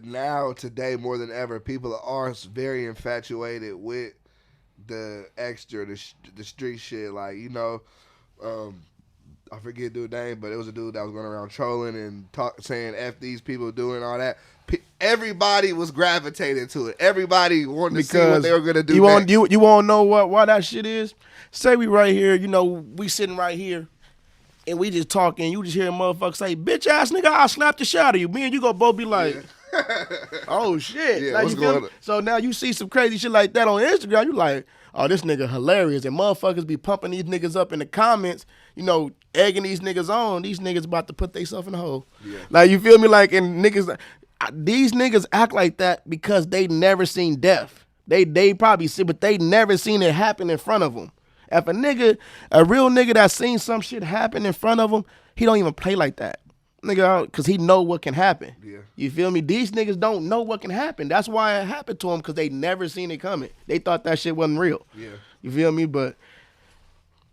now, today, more than ever, people are very infatuated with the extra, the street shit? Like, you know, I forget dude's name, but it was a dude that was going around trolling and saying F these people doing all that. Everybody was gravitated to it. Everybody wanted to see what they were going to do next. You want to know why that shit is? Say we right here, you know, we sitting right here, and we just talking. You just hear a motherfucker say, bitch ass nigga, I'll slap the shit out of you. Me and you gonna both be like, oh shit. Yeah, like, what's going on? So now you see some crazy shit like that on Instagram, you like, oh, this nigga hilarious. And motherfuckers be pumping these niggas up in the comments, you know, egging these niggas on. These niggas about to put themselves in the hole. Yeah. Like, you feel me? Like, and niggas, these niggas act like that because they never seen death. They probably see, but they never seen it happen in front of them. If a real nigga that seen some shit happen in front of him, he don't even play like that. Nigga, because he know what can happen. Yeah. You feel me? These niggas don't know what can happen. That's why it happened to them, because they never seen it coming. They thought that shit wasn't real. Yeah. You feel me? But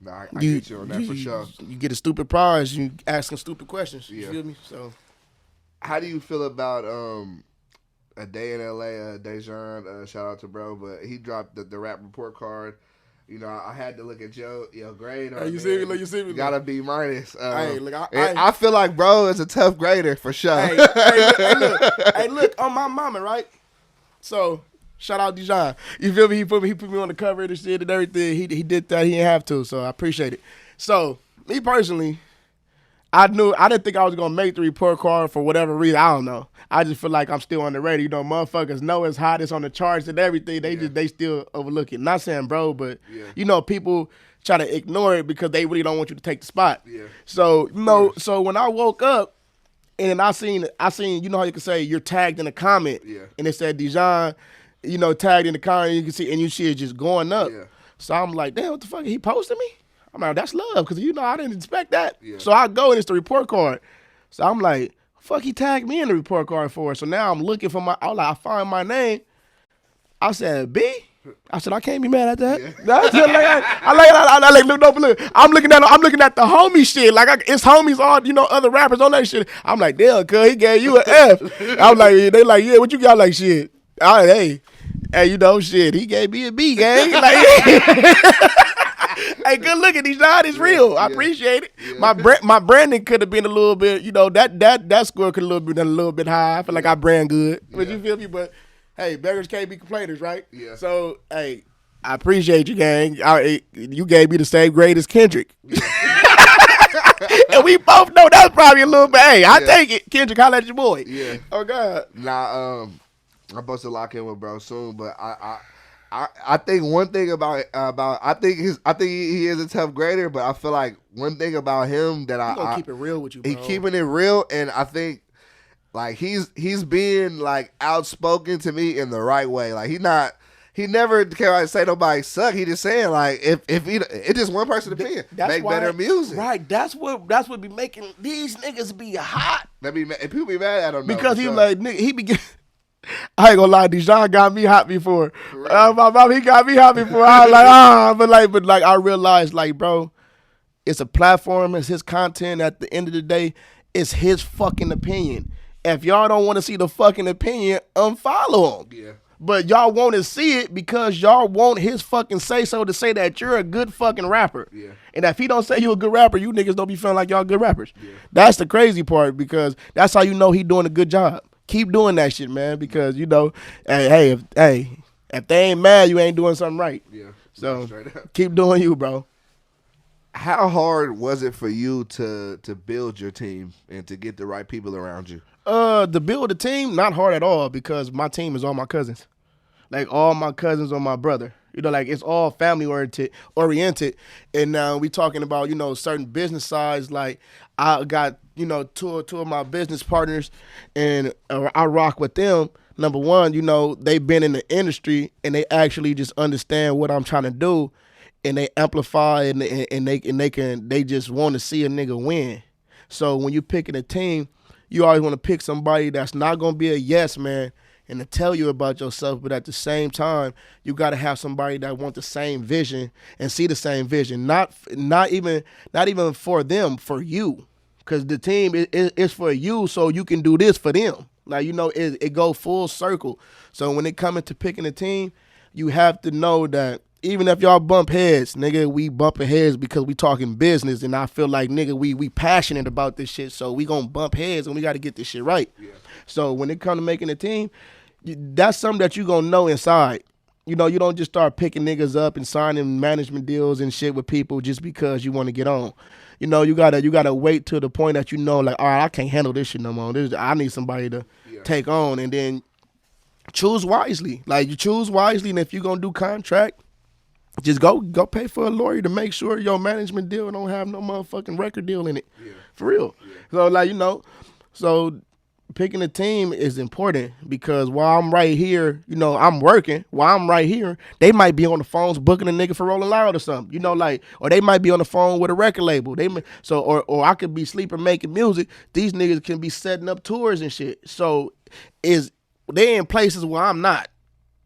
nah, I get you on that for sure. You get a stupid prize, you asking stupid questions. You feel me? So how do you feel about A Day in LA, Dejan, shout out to bro, but he dropped the rap report card. You know, I had to look at your grade. You see me? You got a B minus. Hey, look, I feel like bro is a tough grader for sure. Hey, look, on my mama, right? So, shout out Dejan. You feel me? He put me on the cover of the shit and everything. He did that. He didn't have to, so I appreciate it. So, me personally, I didn't think I was gonna make the report card for whatever reason. I don't know. I just feel like I'm still on the radar. You know, motherfuckers know it's hot, it's on the charts and everything. They still overlook it. Not saying bro, but you know, people try to ignore it because they really don't want you to take the spot. Yeah. So, you know, so when I woke up And I seen, you know how you can say you're tagged in a comment, and it said Dijon, you know, tagged in the comment, you can see, and you see it just going up. Yeah. So I'm like, damn, what the fuck? He posted me? I'm like, that's love, because you know I didn't expect that. Yeah. So I go and it's the report card. So I'm like, fuck, he tagged me in the report card for it. So now I'm looking for I find my name. I said, B? I said, I can't be mad at that. Yeah. Look. I'm looking at the homie shit. Like, it's homies, all, you know, other rappers on that shit. I'm like, damn, cuz, he gave you an F. I'm like, they like, yeah, what you got? Like, shit. Hey, you know, shit, he gave me a B, gang. Like, hey, good looking, these guys is real. I appreciate it. Yeah. My branding could have been a little bit, you know, that score could have been a little bit high. I feel like I brand good. But you feel me? But hey, beggars can't be complainers, right? Yeah. So, hey, I appreciate you, gang. You gave me the same grade as Kendrick. Yeah. And we both know that's probably a little bit. Hey, I take it. Kendrick, holla at your boy. Yeah. Oh, God. Nah, I'm supposed to lock in with bro soon, but I think one thing about I think he is a tough grader, but I feel like one thing about him that I keep it real with you, bro. He keeping it real, and I think like he's being like outspoken to me in the right way. Like he never can say nobody suck. He just saying like if it's just one person's opinion, make better music. Right. That's what be making these niggas be hot. And people be mad at him because he like nigga he be. I ain't gonna lie, Dijon got me hot before. My mom, he got me hot before. I was like, but I realized, like, bro, it's a platform, it's his content. At the end of the day, it's his fucking opinion. If y'all don't want to see the fucking opinion, unfollow him. Yeah. But y'all want to see it because y'all want his fucking say-so to say that you're a good fucking rapper. Yeah. And if he don't say you a good rapper, you niggas don't be feeling like y'all good rappers. Yeah. That's the crazy part because that's how you know he doing a good job. Keep doing that shit, man, because, you know, if they ain't mad, you ain't doing something right. Yeah. So keep doing you, bro. How hard was it for you to build your team and to get the right people around you? To build a team, not hard at all because my team is all my cousins. Like, all my cousins are my brother. You know, like, it's all family oriented. And now we talking about, you know, certain business sides. Like, I got, you know, two of my business partners, and I rock with them. Number one, you know, they've been in the industry, and they actually just understand what I'm trying to do, and they amplify, and they just want to see a nigga win. So when you're picking a team, you always want to pick somebody that's not going to be a yes man and to tell you about yourself, but at the same time, you got to have somebody that want the same vision and see the same vision. Not even for them, for you, because the team is for you, so you can do this for them. Like, you know, it go full circle. So when it comes to picking a team, you have to know that even if y'all bump heads, nigga, we bumping heads because we talking business, and I feel like, nigga, we passionate about this shit, so we gonna bump heads and we got to get this shit right. Yeah. So when it comes to making a team, that's something that you gonna know inside. You know, you don't just start picking niggas up and signing management deals and shit with people just because you want to get on. You know, you gotta wait to the point that you know, like, all right, I can't handle this shit no more. I need somebody to take on, and then choose wisely. Like, you choose wisely, and if you're gonna do contract, just go pay for a lawyer to make sure your management deal don't have no motherfucking record deal in it. Yeah. For real. Yeah. So, like, you know, so picking a team is important because while I'm right here, you know, I'm working. While I'm right here, they might be on the phones booking a nigga for Rolling Loud or something. You know, like, or they might be on the phone with a record label. Or I could be sleeping making music. These niggas can be setting up tours and shit. So they in places where I'm not.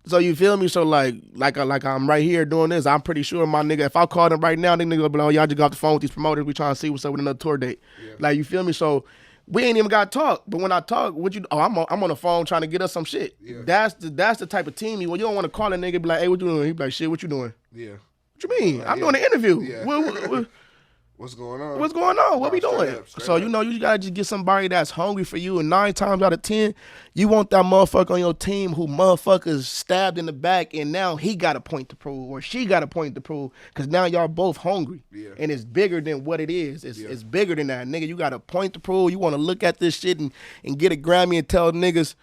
So you feel me? So like I'm right here doing this. I'm pretty sure my nigga, if I called him right now, the nigga will be like, oh, y'all just got off the phone with these promoters. We trying to see what's up with another tour date. Yeah. Like, you feel me? So we ain't even got to talk. But when I talk, I'm on the phone trying to get us some shit. Yeah. That's the type of team you don't want to call a nigga and be like, hey, what you doing? He be like, shit, what you doing? Yeah. What you mean? I'm doing an interview. Yeah. What's going on? What's going on? What we doing? So, you know, you got to just get somebody that's hungry for you. And 9 times out of 10, you want that motherfucker on your team who motherfuckers stabbed in the back and now he got a point to prove or she got a point to prove because now y'all both hungry. Yeah. And it's bigger than what it is. It's bigger than that. Nigga, you got a point to prove. You want to look at this shit and get a Grammy and tell niggas,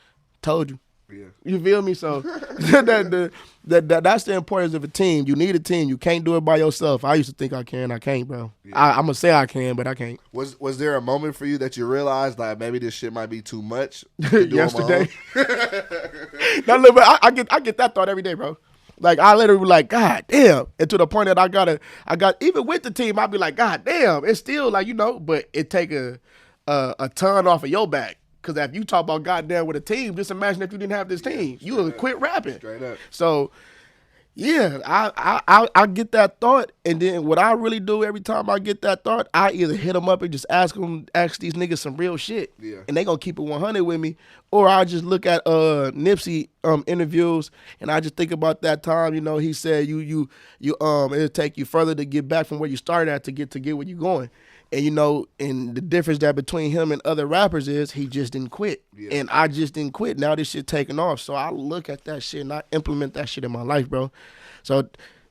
told you. Yeah. You feel me? So that's the importance of a team. You need a team. You can't do it by yourself. I used to think I can. I can't, bro. Yeah. I'm gonna say I can, but I can't. Was there a moment for you that you realized like maybe this shit might be too much? To do Yesterday. on my own? Now, look, but I get that thought every day, bro. Like I literally be like, God damn, and to the point that I got even with the team, I'd be like, God damn, it's still like but it take a ton off of your back. Because if you talk about goddamn with a team, just imagine if you didn't have this team. You would quit rapping. Straight up. So, yeah, I get that thought. And then what I really do every time I get that thought, I either hit them up and just ask these niggas some real shit. Yeah. And they going to keep it 100 with me. Or I just look at Nipsey interviews and I just think about that time, he said it'll take you further to get back from where you started at to get where you're going. And and the difference that between him and other rappers is he just didn't quit. Yeah. And I just didn't quit. Now this shit taking off. So I look at that shit and I implement that shit in my life, bro. So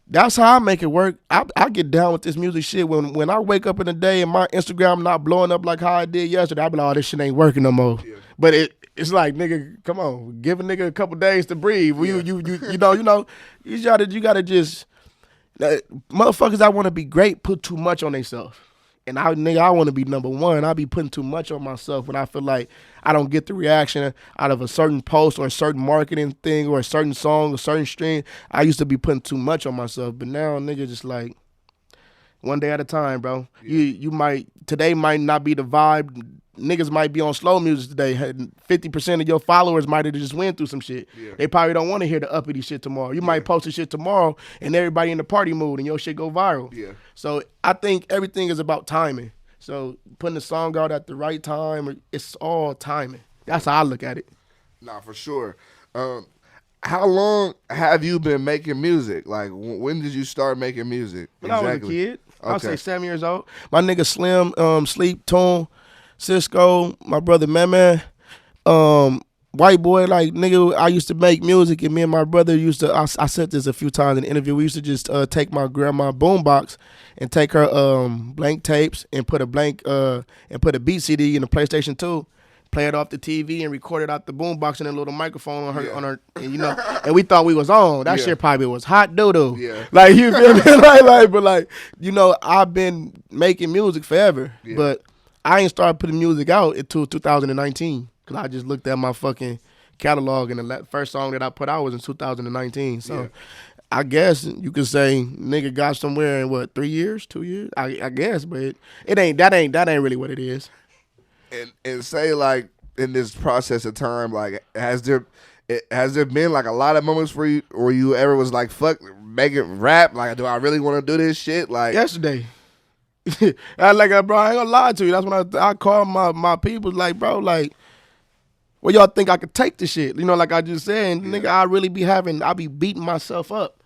that's how I make it work. I get down with this music shit. When I wake up in the day and my Instagram not blowing up like how I did yesterday, I be like, oh, this shit ain't working no more. Yeah. But it's like, nigga, come on, give a nigga a couple days to breathe. Yeah. You gotta just motherfuckers that want to be great put too much on themselves. And I want to be number one. I be putting too much on myself when I feel like I don't get the reaction out of a certain post or a certain marketing thing or a certain song, a certain stream. I used to be putting too much on myself, but now nigga just like one day at a time, bro. Yeah. Today might not be the vibe. Niggas might be on slow music today. 50% of your followers might have just went through some shit. Yeah. They probably don't want to hear the uppity shit tomorrow. You might post the shit tomorrow and everybody in the party mood and your shit go viral. Yeah. So I think everything is about timing. So putting the song out at the right time, it's all timing. That's how I look at it. Nah, for sure. How long have you been making music? Like, when did you start making music? When I was a kid. Okay. I'll say 7 years old. My nigga Slim, Sleep, Tune, Cisco, my brother Man, white boy, like nigga, I used to make music and me and my brother used to, I said this a few times in the interview, we used to just take my grandma boombox and take her blank tapes and put a beat CD in the PlayStation 2, play it off the TV and record it out the boombox and a little microphone on her, and and we thought we was on. That shit probably was hot doo-doo. Yeah. Like, you feel me? But I've been making music forever, but I ain't started putting music out until 2019 because I just looked at my fucking catalog and the first song that I put out was in 2019. So I guess you could say nigga got somewhere in 3 years, 2 years? I guess, but it ain't really what it is. And say like in this process of time, like has there been like a lot of moments for you where you ever was like fuck making rap? Like, do I really want to do this shit? Like yesterday. Bro, I ain't gonna lie to you. That's when I call my people like, bro, like, where y'all think I could take the shit? Like I just said, nigga, I be beating myself up.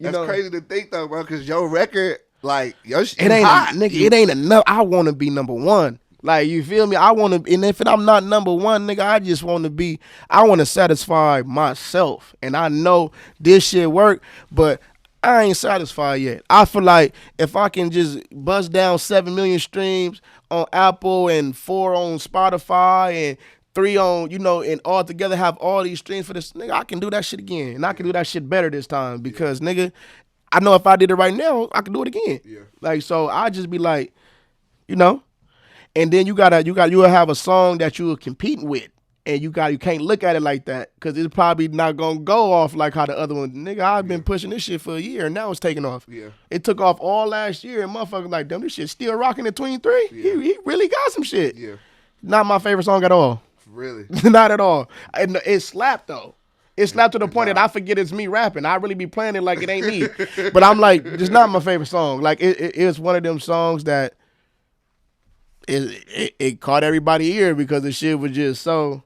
That's crazy to think though, bro, because your record, like, your shit it ain't hot. Nigga, it ain't enough. I want to be number one. Like, you feel me? I want to, and if I'm not number one, nigga, I want to satisfy myself. And I know this shit work, but I ain't satisfied yet. I feel like if I can just bust down 7 million streams on Apple and 4 on Spotify and 3 on, and all together have all these streams for this, nigga, I can do that shit again. And I can do that shit better this time because, nigga, I know if I did it right now, I can do it again. Yeah. Like, so I just be like, and then you'll have a song that you're competing with. And you can't look at it like that because it's probably not gonna go off like how the other one. Nigga, I've been pushing this shit for a year and now it's taking off. Yeah, it took off all last year and motherfuckers like, damn, this shit still rocking at 23. Yeah. He really got some shit. Yeah, not my favorite song at all. Really, not at all. And it slapped though. It slapped to the point that I forget it's me rapping. I really be playing it like it ain't me. But I'm like, it's not my favorite song. Like it's one of them songs that it caught everybody's ear because the shit was just so.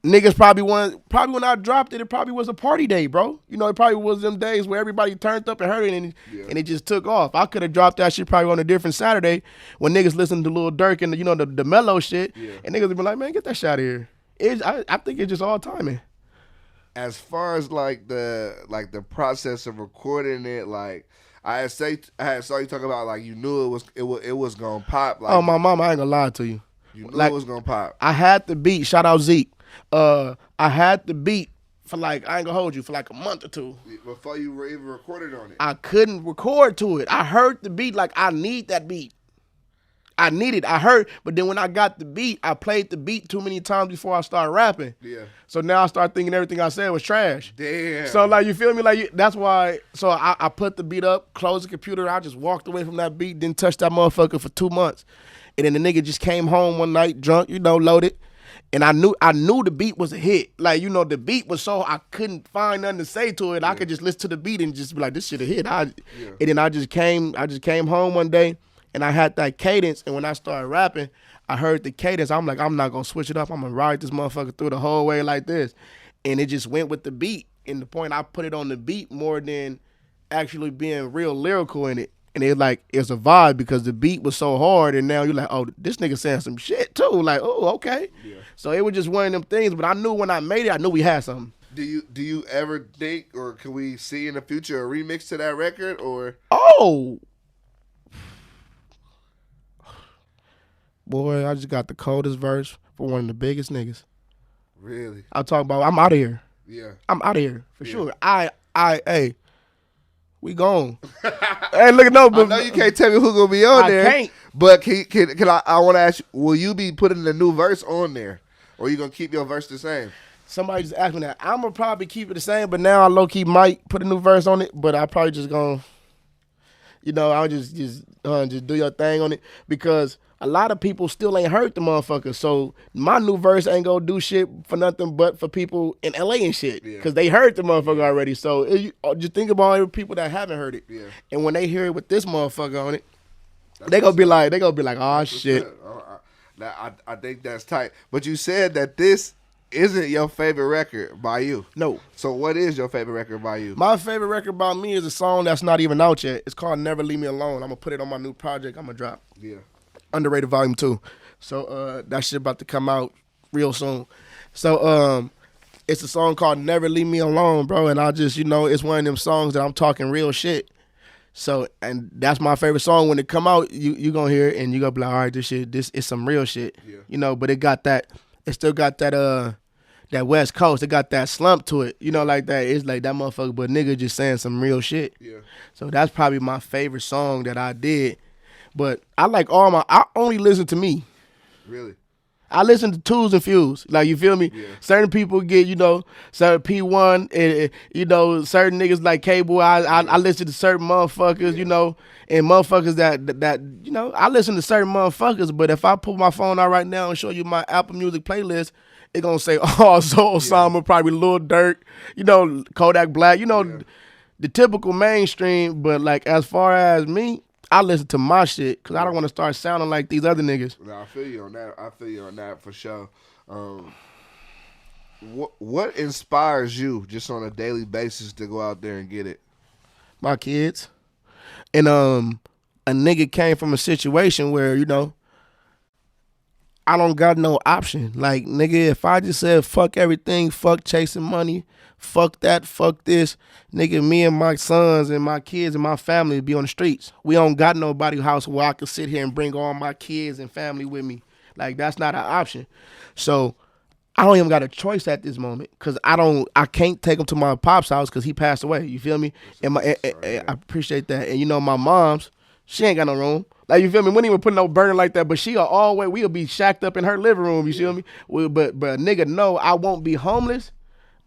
Niggas probably when I dropped it, it probably was a party day, bro. It probably was them days where everybody turned up and heard it and it just took off. I could have dropped that shit probably on a different Saturday when niggas listened to Lil Durk and the mellow shit, and niggas would be like, man, get that shit out of here. I think it's just all timing. As far as like the process of recording it, like I saw you talk about like you knew it was gonna pop. Like, oh, my mama, I ain't gonna lie to you. You knew it was gonna pop. I had the beat. Shout out Zeke. I had the beat for like, I ain't gonna hold you, for like a month or two. Before you were even recorded on it. I couldn't record to it. I heard the beat like I need that beat. I need it. I heard, but then when I got the beat, I played the beat too many times before I started rapping. Yeah. So now I start thinking everything I said was trash. Damn. So like, you feel me? Like that's why. So I put the beat up, closed the computer. I just walked away from that beat, didn't touch that motherfucker for 2 months. And then the nigga just came home one night drunk, loaded. And I knew the beat was a hit. Like, the beat was so I couldn't find nothing to say to it. Yeah. I could just listen to the beat and just be like, this shit a hit. And then I just came home one day and I had that cadence. And when I started rapping, I heard the cadence. I'm like, I'm not gonna switch it up. I'm gonna ride this motherfucker through the whole way like this. And it just went with the beat. And the point I put it on the beat more than actually being real lyrical in it. And it's a vibe because the beat was so hard, and now you're like, oh, this nigga saying some shit too. Like, oh, okay. Yeah. So it was just one of them things. But I knew when I made it, I knew we had something. Do you ever think, or can we see in the future a remix to that record, or? Oh, boy, I just got the coldest verse for one of the biggest niggas. Really? I'm talking about. I'm out of here. Yeah. I'm out of here for sure. Hey. We gone. Hey, look, no, but I know you can't tell me who's gonna be on there. I can't. But can I want to ask you, will you be putting the new verse on there, or are you gonna keep your verse the same? Somebody just asked me that. I'm gonna probably keep it the same, but now I low key might put a new verse on it. But I probably just gonna, I'll just do your thing on it because a lot of people still ain't heard the motherfucker. So my new verse ain't gonna do shit for nothing but for people in LA and shit. Because they heard the motherfucker already. So just think about all the people that haven't heard it. Yeah. And when they hear it with this motherfucker on it, they gonna be like, oh shit. I think that's tight. But you said that this isn't your favorite record by you. No. So what is your favorite record by you? My favorite record by me is a song that's not even out yet. It's called Never Leave Me Alone. I'm gonna put it on my new project I'm gonna drop. Yeah. Underrated Volume 2. So that shit about to come out real soon. So it's a song called Never Leave Me Alone, bro. And I just, it's one of them songs that I'm talking real shit. So, and that's my favorite song. When it come out, you gonna hear it and you gonna be like, all right, this is some real shit. Yeah. But it still got that West Coast. It got that slump to it. Like that. It's like that motherfucker, but nigga just saying some real shit. Yeah. So that's probably my favorite song that I did. But I only listen to me. Really? I listen to twos and fews. Like, you feel me? Yeah. Certain people get, certain P1, and, certain niggas like K-Boy. I listen to certain motherfuckers, and motherfuckers that I listen to certain motherfuckers, but if I pull my phone out right now and show you my Apple Music playlist, it gonna say, oh, Zoe Osama, probably Lil Durk, Kodak Black, the typical mainstream, but like as far as me, I listen to my shit because I don't want to start sounding like these other niggas. No, I feel you on that for sure. What inspires you just on a daily basis to go out there and get it? My kids. And a nigga came from a situation where, I don't got no option. Like, nigga, if I just said fuck everything, fuck chasing money, fuck that, fuck this, nigga, me and my sons and my kids and my family be on the streets. We don't got nobody house where I can sit here and bring all my kids and family with me. Like, that's not an option. So I don't even got a choice at this moment because I can't take him to my pop's house because he passed away. You feel me? And I appreciate that. And my mom's, she ain't got no room. Like, you feel me? We wouldn't even put no burner like that, but we'll be shacked up in her living room, you feel me? But nigga, no, I won't be homeless,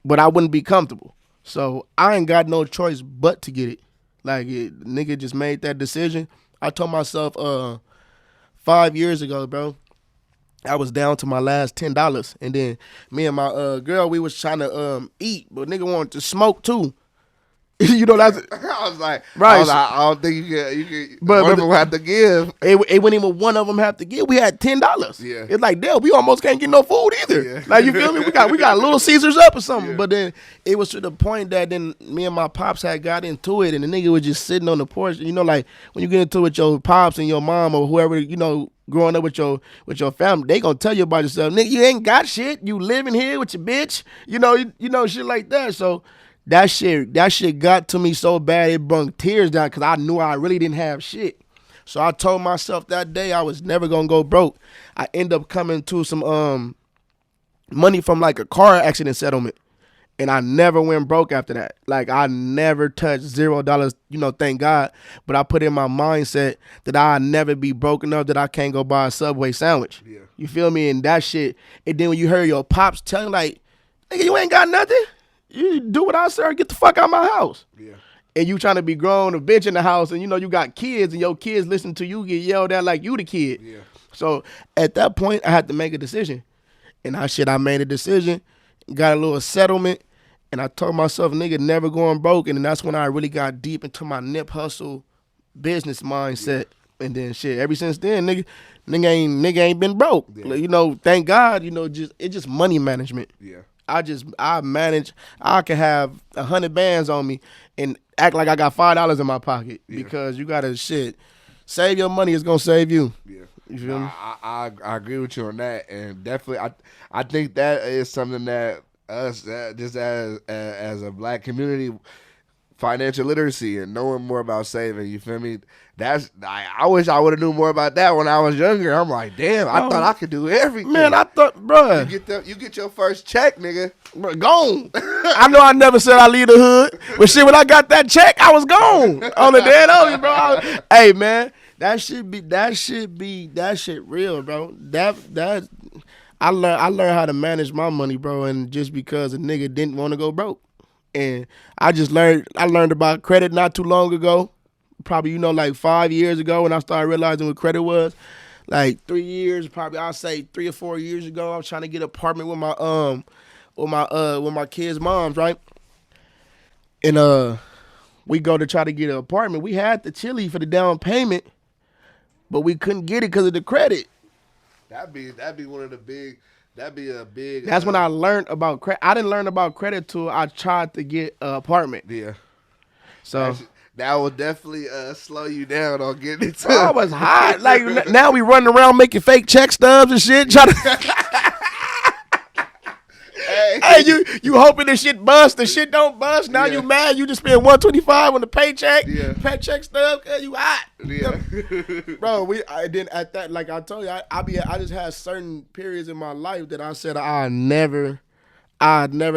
but I wouldn't be comfortable. So I ain't got no choice but to get it. Like, nigga just made that decision. I told myself 5 years ago, bro, I was down to my last $10. And then me and my girl, we was trying to eat, but nigga wanted to smoke too. That's I was like, right. I don't think you can but one of them have to give. It wouldn't even one of them have to give. We had $10. Yeah. It's like, damn, we almost can't get no food either. Yeah. Like, you feel me? We got Little Caesars up or something. Yeah. But then it was to the point that then me and my pops had got into it, and the nigga was just sitting on the porch. Like when you get into it with your pops and your mom or whoever, growing up with your family, they gonna tell you about yourself. Nigga, you ain't got shit. You living here with your bitch. Shit like that. So that shit got to me so bad it brought tears down because I knew I really didn't have shit. So I told myself that day I was never gonna go broke. I end up coming to some money from like a car accident settlement. And I never went broke after that. Like, I never touched $0, thank God. But I put in my mindset that I'll never be broke enough that I can't go buy a Subway sandwich. Yeah. You feel me? And that shit. And then when you heard your pops tell you, like, nigga, you ain't got nothing. You do what I say or get the fuck out of my house. Yeah. And you trying to be grown, a bitch in the house, and you got kids, and your kids listen to you get yelled at like you the kid. Yeah. So at that point, I had to make a decision. And I made a decision, got a little settlement. And I told myself, nigga, never going broke. And then that's when I really got deep into my nip hustle business mindset. Yeah. And then shit, ever since then, nigga ain't been broke. Yeah. Thank God, it's just money management. Yeah. I manage, I can have 100 bands on me and act like I got $5 in my pocket. Yeah. Because you gotta save your money, it's gonna save you. Yeah. You feel me? I agree with you on that. And definitely I think that is something that us just as a black community, financial literacy and knowing more about saving, you feel me? I wish I would have knew more about that when I was younger. I'm like, damn, I thought I could do everything. Man, I thought, bruh. You get your first check, nigga. Bruh, gone. I know I never said I leave the hood, but shit, when I got that check, I was gone. On the dead of it, bro. Hey, man, that shit real, bro. I learned how to manage my money, bro, and just because a nigga didn't want to go broke. And I learned about credit not too long ago, probably, like 5 years ago when I started realizing what credit was. Like 3 years, probably I'll say 3 or 4 years ago, I was trying to get an apartment with my kids' moms, right? And we go to try to get an apartment. We had the chili for the down payment, but we couldn't get it because of the credit. That'd be one of the big. That'd be a big. That's when I learned about credit. I didn't learn about credit till I tried to get an apartment. Yeah. So that will definitely slow you down on getting it. I was hot. Like now we running around making fake check stubs and shit. Trying to. Hey, you hoping this shit bust? The shit don't bust. Now you mad? You just spent $125 on the paycheck. Yeah. Paycheck stuff. You hot? Yeah. Bro, then at that, like I told you, I just had certain periods in my life that I said I'd never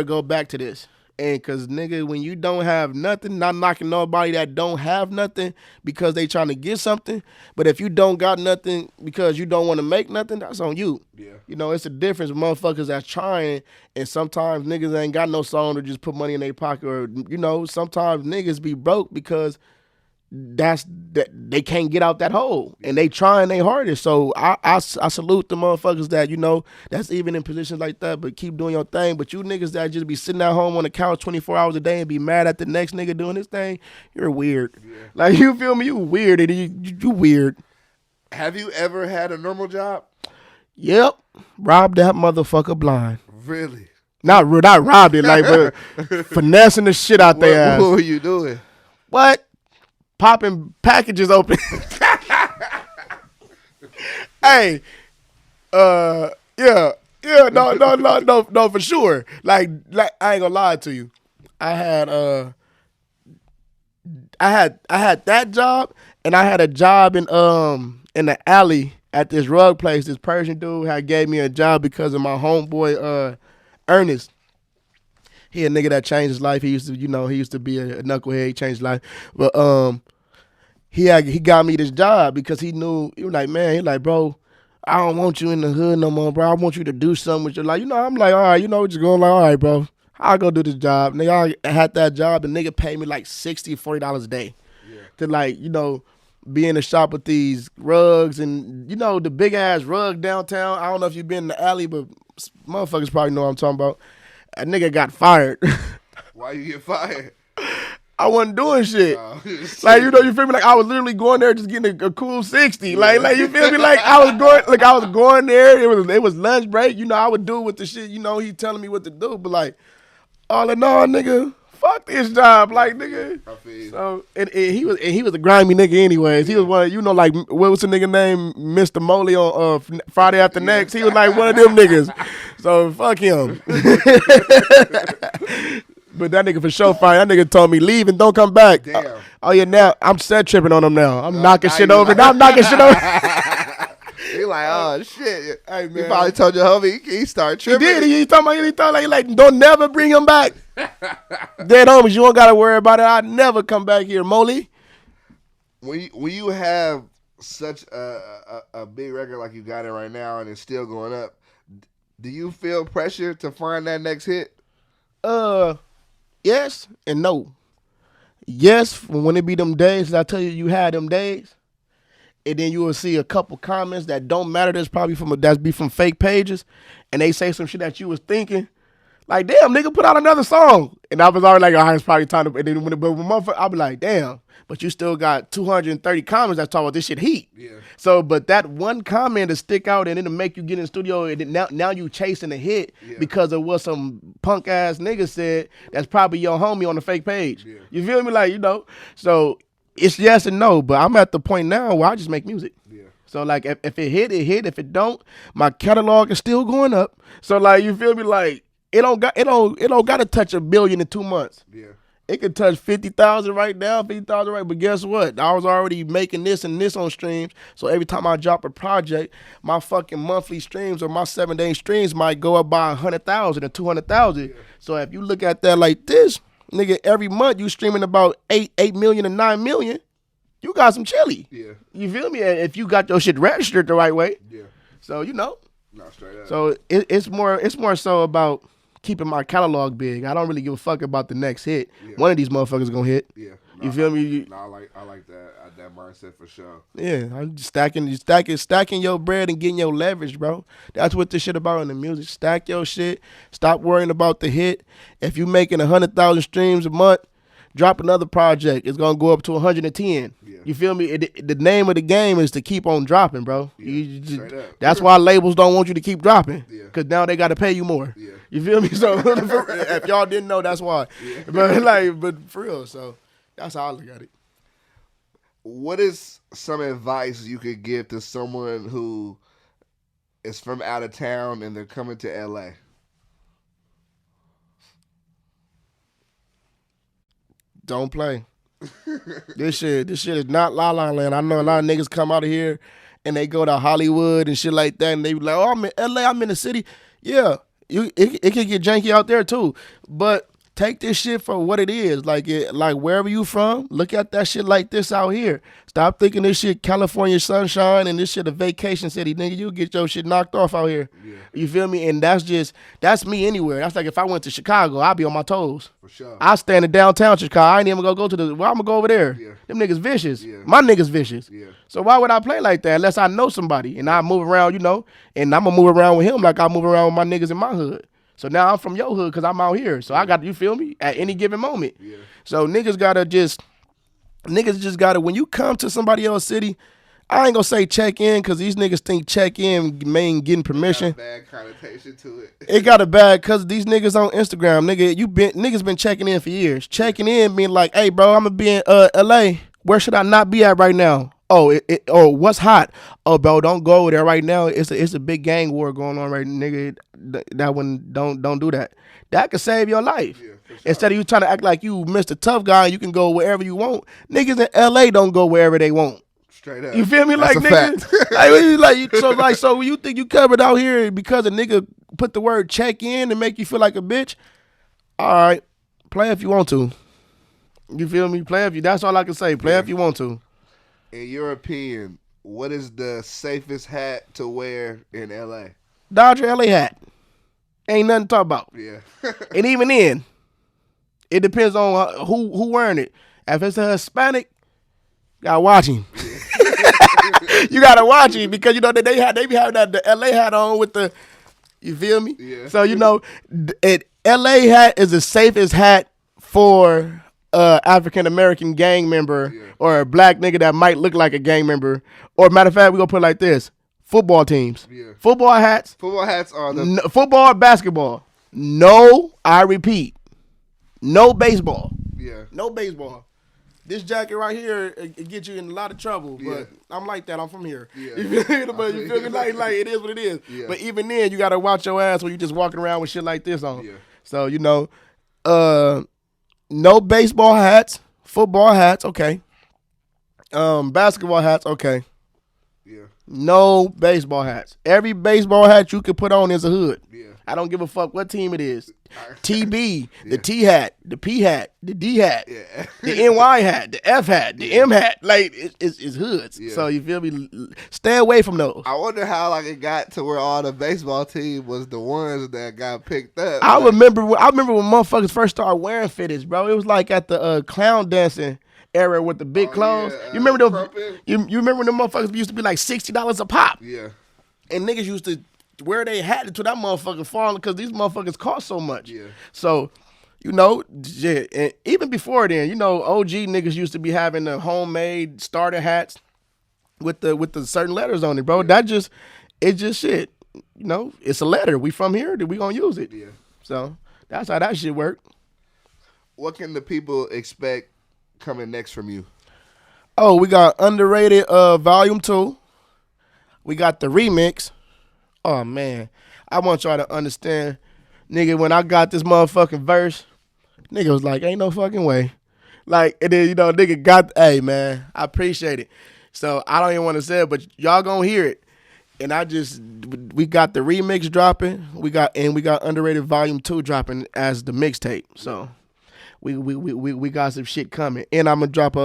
go back to this. And cause nigga, when you don't have nothing, not knocking nobody that don't have nothing because they trying to get something. But if you don't got nothing because you don't want to make nothing, that's on you. Yeah. It's a difference with motherfuckers that's trying, and sometimes niggas ain't got no song to just put money in their pocket, or sometimes niggas be broke because they can't get out that hole, and they trying their hardest. So I salute the motherfuckers that that's even in positions like that, but keep doing your thing. But you niggas that just be sitting at home on the couch 24 hours a day and be mad at the next nigga doing his thing, you're weird. Yeah. Like, you feel me? You weird, and you weird. Have you ever had a normal job? Yep, robbed that motherfucker blind. Really? Not robbed it, like, but finessing the shit out there. What were you doing? What? Popping packages open. Hey, no, for sure. Like I ain't gonna lie to you. I had that job, and I had a job in the alley at this rug place. This Persian dude had gave me a job because of my homeboy Ernest. He a nigga that changed his life. He used to be a knucklehead. He changed his life, but he got me this job because he knew. He was like, man, he like, bro, I don't want you in the hood no more, bro. I want you to do something with your life. I'm like, all right, just going like, all right, bro, I'll go do this job. Nigga, I had that job. The nigga paid me like $60, $40 a day to be in the shop with these rugs and the big ass rug downtown. I don't know if you've been in the alley, but motherfuckers probably know what I'm talking about. A nigga got fired. Why you get fired? I wasn't doing shit. Like, you feel me? Like, I was literally going there just getting a cool 60. Yeah. Like you feel me? Like I was going there. It was lunch break. I would do with the shit. He telling me what to do. But like, all in all, nigga, fuck this job. Like, nigga. So and he was a grimy nigga anyways. He was one, like, what was the nigga name? Mr. Moley on Friday After Next. He was like one of them niggas. So fuck him. But that nigga for sure fine. That nigga told me leave and don't come back. Damn. Oh yeah, now I'm set tripping on him now. I'm knocking shit over. Now I'm knocking shit over. He like, oh shit. Hey, man. He probably told your homie he started tripping. He did. He thought like, don't never bring him back. Dead homies, you don't gotta worry about it. I'll never come back here, Molly. When you have such a big record like you got it right now and it's still going up, do you feel pressure to find that next hit? Yes and no. Yes, when it be them days, I tell you had them days, and then you will see a couple comments that don't matter. That's probably from fake pages, and they say some shit that you was thinking. Like, damn, nigga, put out another song. And I was already like, all right, it's probably time to. And then when motherfucker, I'll be like, damn, but you still got 230 comments that talk about this shit heat. Yeah. So, but that one comment to stick out and then to make you get in the studio, and then now you chasing a hit because of what some punk ass nigga said. That's probably your homie on the fake page. Yeah. You feel me? Like, you know. So it's yes and no. But I'm at the point now where I just make music. Yeah. So like, if it hit, it hit. If it don't, my catalog is still going up. So like, you feel me? Like. It don't got to touch 1 billion in 2 months. Yeah. It could touch 50,000 right now, 50,000 right. But guess what? I was already making this and this on streams. So every time I drop a project, my fucking monthly streams or my 7-day streams might go up by 100,000 or 200,000. Yeah. So if you look at that like this, nigga, every month you streaming about 8 million and 9 million. You got some chili. Yeah. You feel me? If you got your shit registered the right way. Yeah. So you know. No, straight up. So it's more so about keeping my catalog big. I don't really give a fuck about the next hit. Yeah. One of these motherfuckers gonna hit. Yeah. No, you feel me? No, I like that mindset for sure. Yeah, I'm just stacking your bread and getting your leverage, bro. That's what this shit about in the music. Stack your shit. Stop worrying about the hit. If you making 100,000 streams a month, drop another project. It's gonna go up to 110. Yeah. You feel me? The name of the game is to keep on dropping, bro. Yeah, that's why labels don't want you to keep dropping. Yeah. Cause now they gotta pay you more. Yeah. You feel me? So if y'all didn't know, that's why. Yeah. But for real, so that's how I look at it. What is some advice you could give to someone who is from out of town and they're coming to LA? Don't play. This shit is not La La Land. I know a lot of niggas come out of here and they go to Hollywood and shit like that, and they be like, oh, I'm in LA, I'm in the city. Yeah, it can get janky out there too. But take this shit for what it is. Like wherever you from, look at that shit like this out here. Stop thinking this shit California sunshine and this shit a vacation city. Nigga, you'll get your shit knocked off out here. Yeah. You feel me? And that's me anywhere. That's like if I went to Chicago, I'd be on my toes. For sure. I stand in downtown Chicago. I ain't even gonna go to I'm gonna go over there. Yeah. Them niggas vicious. Yeah. My niggas vicious. Yeah. So why would I play like that unless I know somebody and I move around, you know, and I'm gonna move around with him like I move around with my niggas in my hood. So now I'm from your hood because I'm out here. So I got, you feel me, at any given moment. Yeah. So niggas just gotta, when you come to somebody else's city, I ain't gonna say check in because these niggas think check in mean getting permission. It got a bad connotation to it. It got a bad because these niggas on Instagram, niggas been checking in for years. Checking in being like, hey bro, I'm gonna be in LA. Where should I not be at right now? Oh, what's hot? Oh, bro, don't go there right now. It's a big gang war going on right, nigga. That one, don't do that. That could save your life. Yeah, sure. Instead of you trying to act like you Mr. Tough Guy, you can go wherever you want. Niggas in LA don't go wherever they want. Straight up. You feel me? That's like nigga, so you think you covered out here because a nigga put the word check in and make you feel like a bitch? All right, play if you want to. You feel me? Play if you. That's all I can say. Play if you want to. In your opinion, what is the safest hat to wear in LA? Dodger LA hat. Ain't nothing to talk about. Yeah. And even then, it depends on who wearing it. If it's a Hispanic, you gotta watch him. Yeah. You gotta watch him because you know they be having the LA hat on with the, you feel me? Yeah. So you know, LA hat is the safest hat for African American gang member or a black nigga that might look like a gang member. Or matter of fact, we gonna put it like this: football teams, football hats. Football hats are the football or basketball. No, I repeat, no baseball. Yeah, no baseball. This jacket right here it get you in a lot of trouble, but I'm like that. I'm from here. Yeah. You feel me? Like it is what it is. Yeah. But even then, you gotta watch your ass when you just walking around with shit like this on. Yeah. So you know, no baseball hats, football hats, okay. Basketball hats, okay. Yeah. No baseball hats. Every baseball hat you can put on is a hood. Yeah. I don't give a fuck what team it is. TB, the T hat, the P hat, the D hat, the NY hat, the F hat, the M hat. Like it's hoods. Yeah. So you feel me? Stay away from those. I wonder how like it got to where all the baseball team was the ones that got picked up. I remember when motherfuckers first started wearing fitteds, bro. It was like at the clown dancing era with the big clothes. You remember those? You remember when the motherfuckers used to be like $60 a pop? Yeah. And niggas used to wear they hat until that motherfucker falling because these motherfuckers cost so much. Yeah. So, shit. And even before then, OG niggas used to be having the homemade starter hats with the certain letters on it, bro. Yeah. It's just shit. It's a letter. We from here, we gonna use it. Yeah. So that's how that shit work. What can the people expect coming next from you? Oh, we got Underrated Volume 2. We got the remix. Oh, man. I want y'all to understand, nigga, when I got this motherfucking verse, nigga was like, ain't no fucking way. Like, and then, nigga hey, man, I appreciate it. So I don't even want to say it, but y'all gonna hear it. And we got the remix dropping. We got Underrated Volume 2 dropping as the mixtape. So we got some shit coming. And I'm gonna drop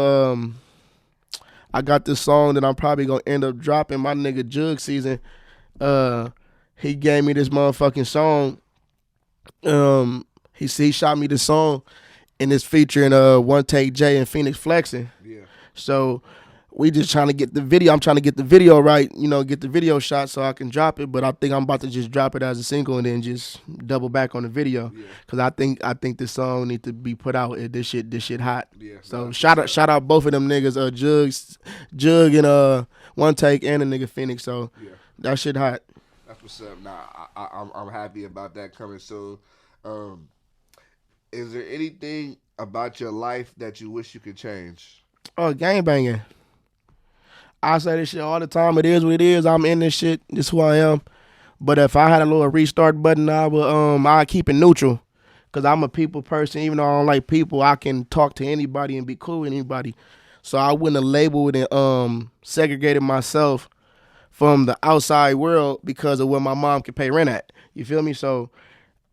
I got this song that I'm probably gonna end up dropping. My nigga Jug Season, he gave me this motherfucking song. He shot me the song, and it's featuring One Take J and Phoenix Flexing. Yeah. So we just trying to get the video. I'm trying to get the video right, get the video shot so I can drop it. But I think I'm about to just drop it as a single and then just double back on the video. Yeah. Cause I think this song need to be put out. This shit hot. Yeah. So shout out both of them niggas, Jug and One Take and the nigga Phoenix. So yeah. That shit hot. That's what's up. Nah, I'm happy about that coming soon. Is there anything about your life that you wish you could change? Oh, gangbanging. I say this shit all the time. It is what it is. I'm in this shit. This is who I am. But if I had a little restart button, I'd keep it neutral. Cause I'm a people person. Even though I don't like people, I can talk to anybody and be cool with anybody. So I wouldn't have labeled and segregated myself from the outside world because of what my mom can pay rent at. You feel me? So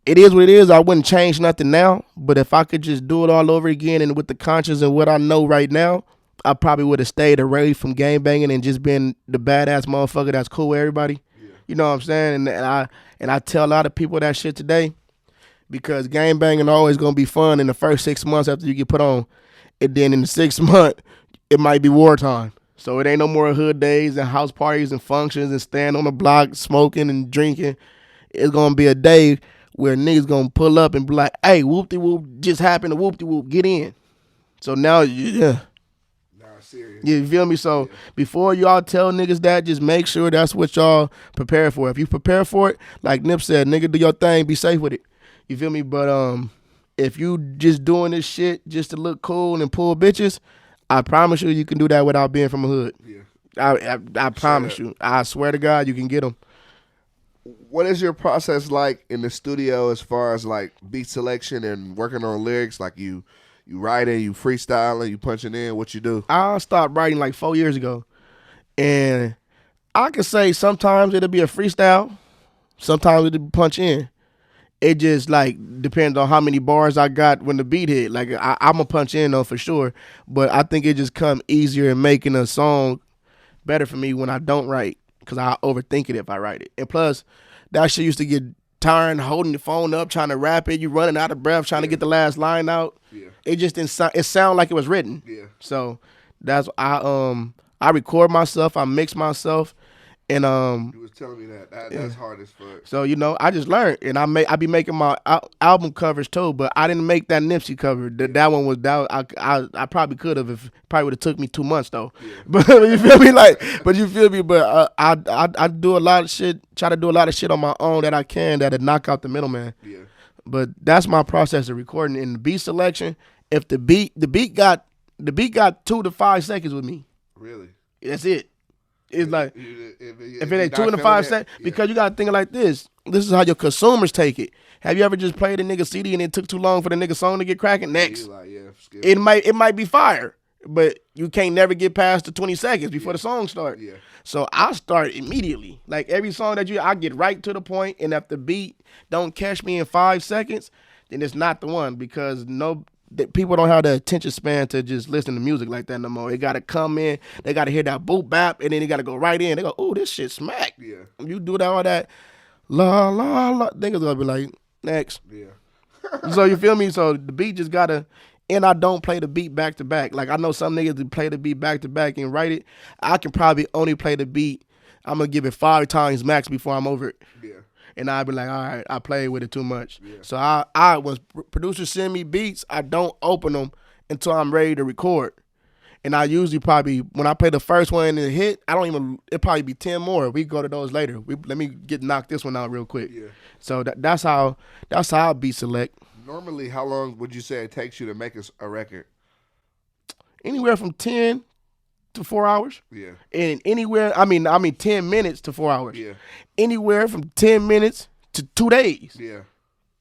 it is what it is. I wouldn't change nothing now. But if I could just do it all over again and with the conscience and what I know right now, I probably would have stayed away from gangbanging and just been the badass motherfucker that's cool with everybody. Yeah. You know what I'm saying? And I tell a lot of people that shit today because gangbanging always gonna be fun in the first 6 months after you get put on. And then in the 6th month, it might be wartime. So it ain't no more hood days and house parties and functions and staying on the block smoking and drinking. It's gonna be a day where niggas gonna pull up and be like, hey, whoop-de-whoop just happened to whoop-de-whoop, get in. So now, yeah. Serious. You feel me? So before y'all tell niggas that, just make sure that's what y'all prepare for. If you prepare for it, like Nip said, nigga, do your thing, be safe with it. You feel me? But if you just doing this shit just to look cool and pull bitches, I promise you can do that without being from a hood. Yeah. I promise you. I swear to God, you can get them. What is your process like in the studio as far as like beat selection and working on lyrics? Like you writing, you freestyling, you punching in, what you do? I stopped writing like 4 years ago. And I can say sometimes it'll be a freestyle, sometimes it'll be punch in. It just like depends on how many bars I got when the beat hit. Like I'm a punch in though for sure, but I think it just come easier in making a song better for me when I don't write because I overthink it if I write it. And plus, that shit used to get tiring holding the phone up trying to rap it. You running out of breath trying to get the last line out. Yeah. It just didn't sound. It sounded like it was written. Yeah. So that's I record myself. I mix myself, and You was telling me that's yeah. hard as fuck. So I just learned, and I be making my album covers too. But I didn't make that Nipsey cover. That one was I probably could have. If probably would have took me 2 months though. Yeah. But you feel me? But I do a lot of shit. Try to do a lot of shit on my own that I can that'll knock out the middleman. Yeah. But that's my process of recording. In the beat selection, if the beat got 2 to 5 seconds with me. Really? That's it. It's like if it ain't 2 to 5 seconds, because you gotta think like this. This is how your consumers take it. Have you ever just played a nigga CD and it took too long for the nigga song to get cracking? Next, it might be fire. but you can't never get past the 20 seconds before the song starts. Yeah. So I start immediately. Like every song that I get right to the point, and if the beat don't catch me in 5 seconds, then it's not the one, because people don't have the attention span to just listen to music like that no more. They gotta come in, they gotta hear that boop bap, and then they gotta go right in. They go, oh, this shit smack. Yeah. You do that all that la la la, niggas gonna be like, next. Yeah. So you feel me? So the beat just gotta, and I don't play the beat back to back. Like I know some niggas that play the beat back to back and write it. I can probably only play the beat, I'm gonna give it 5 times max before I'm over it. Yeah. And I'd be like, all right, I played with it too much. Yeah. So I when producers send me beats, I don't open them until I'm ready to record. And I usually probably, when I play the first one and it hit, it'll probably be 10 more. We go to those later. Let me knock this one out real quick. Yeah. So that's how I beat select. Normally, how long would you say it takes you to make a record? Anywhere from 10 to 4 hours. Yeah. And anywhere, I mean 10 minutes to 4 hours. Yeah. Anywhere from 10 minutes to 2 days. Yeah.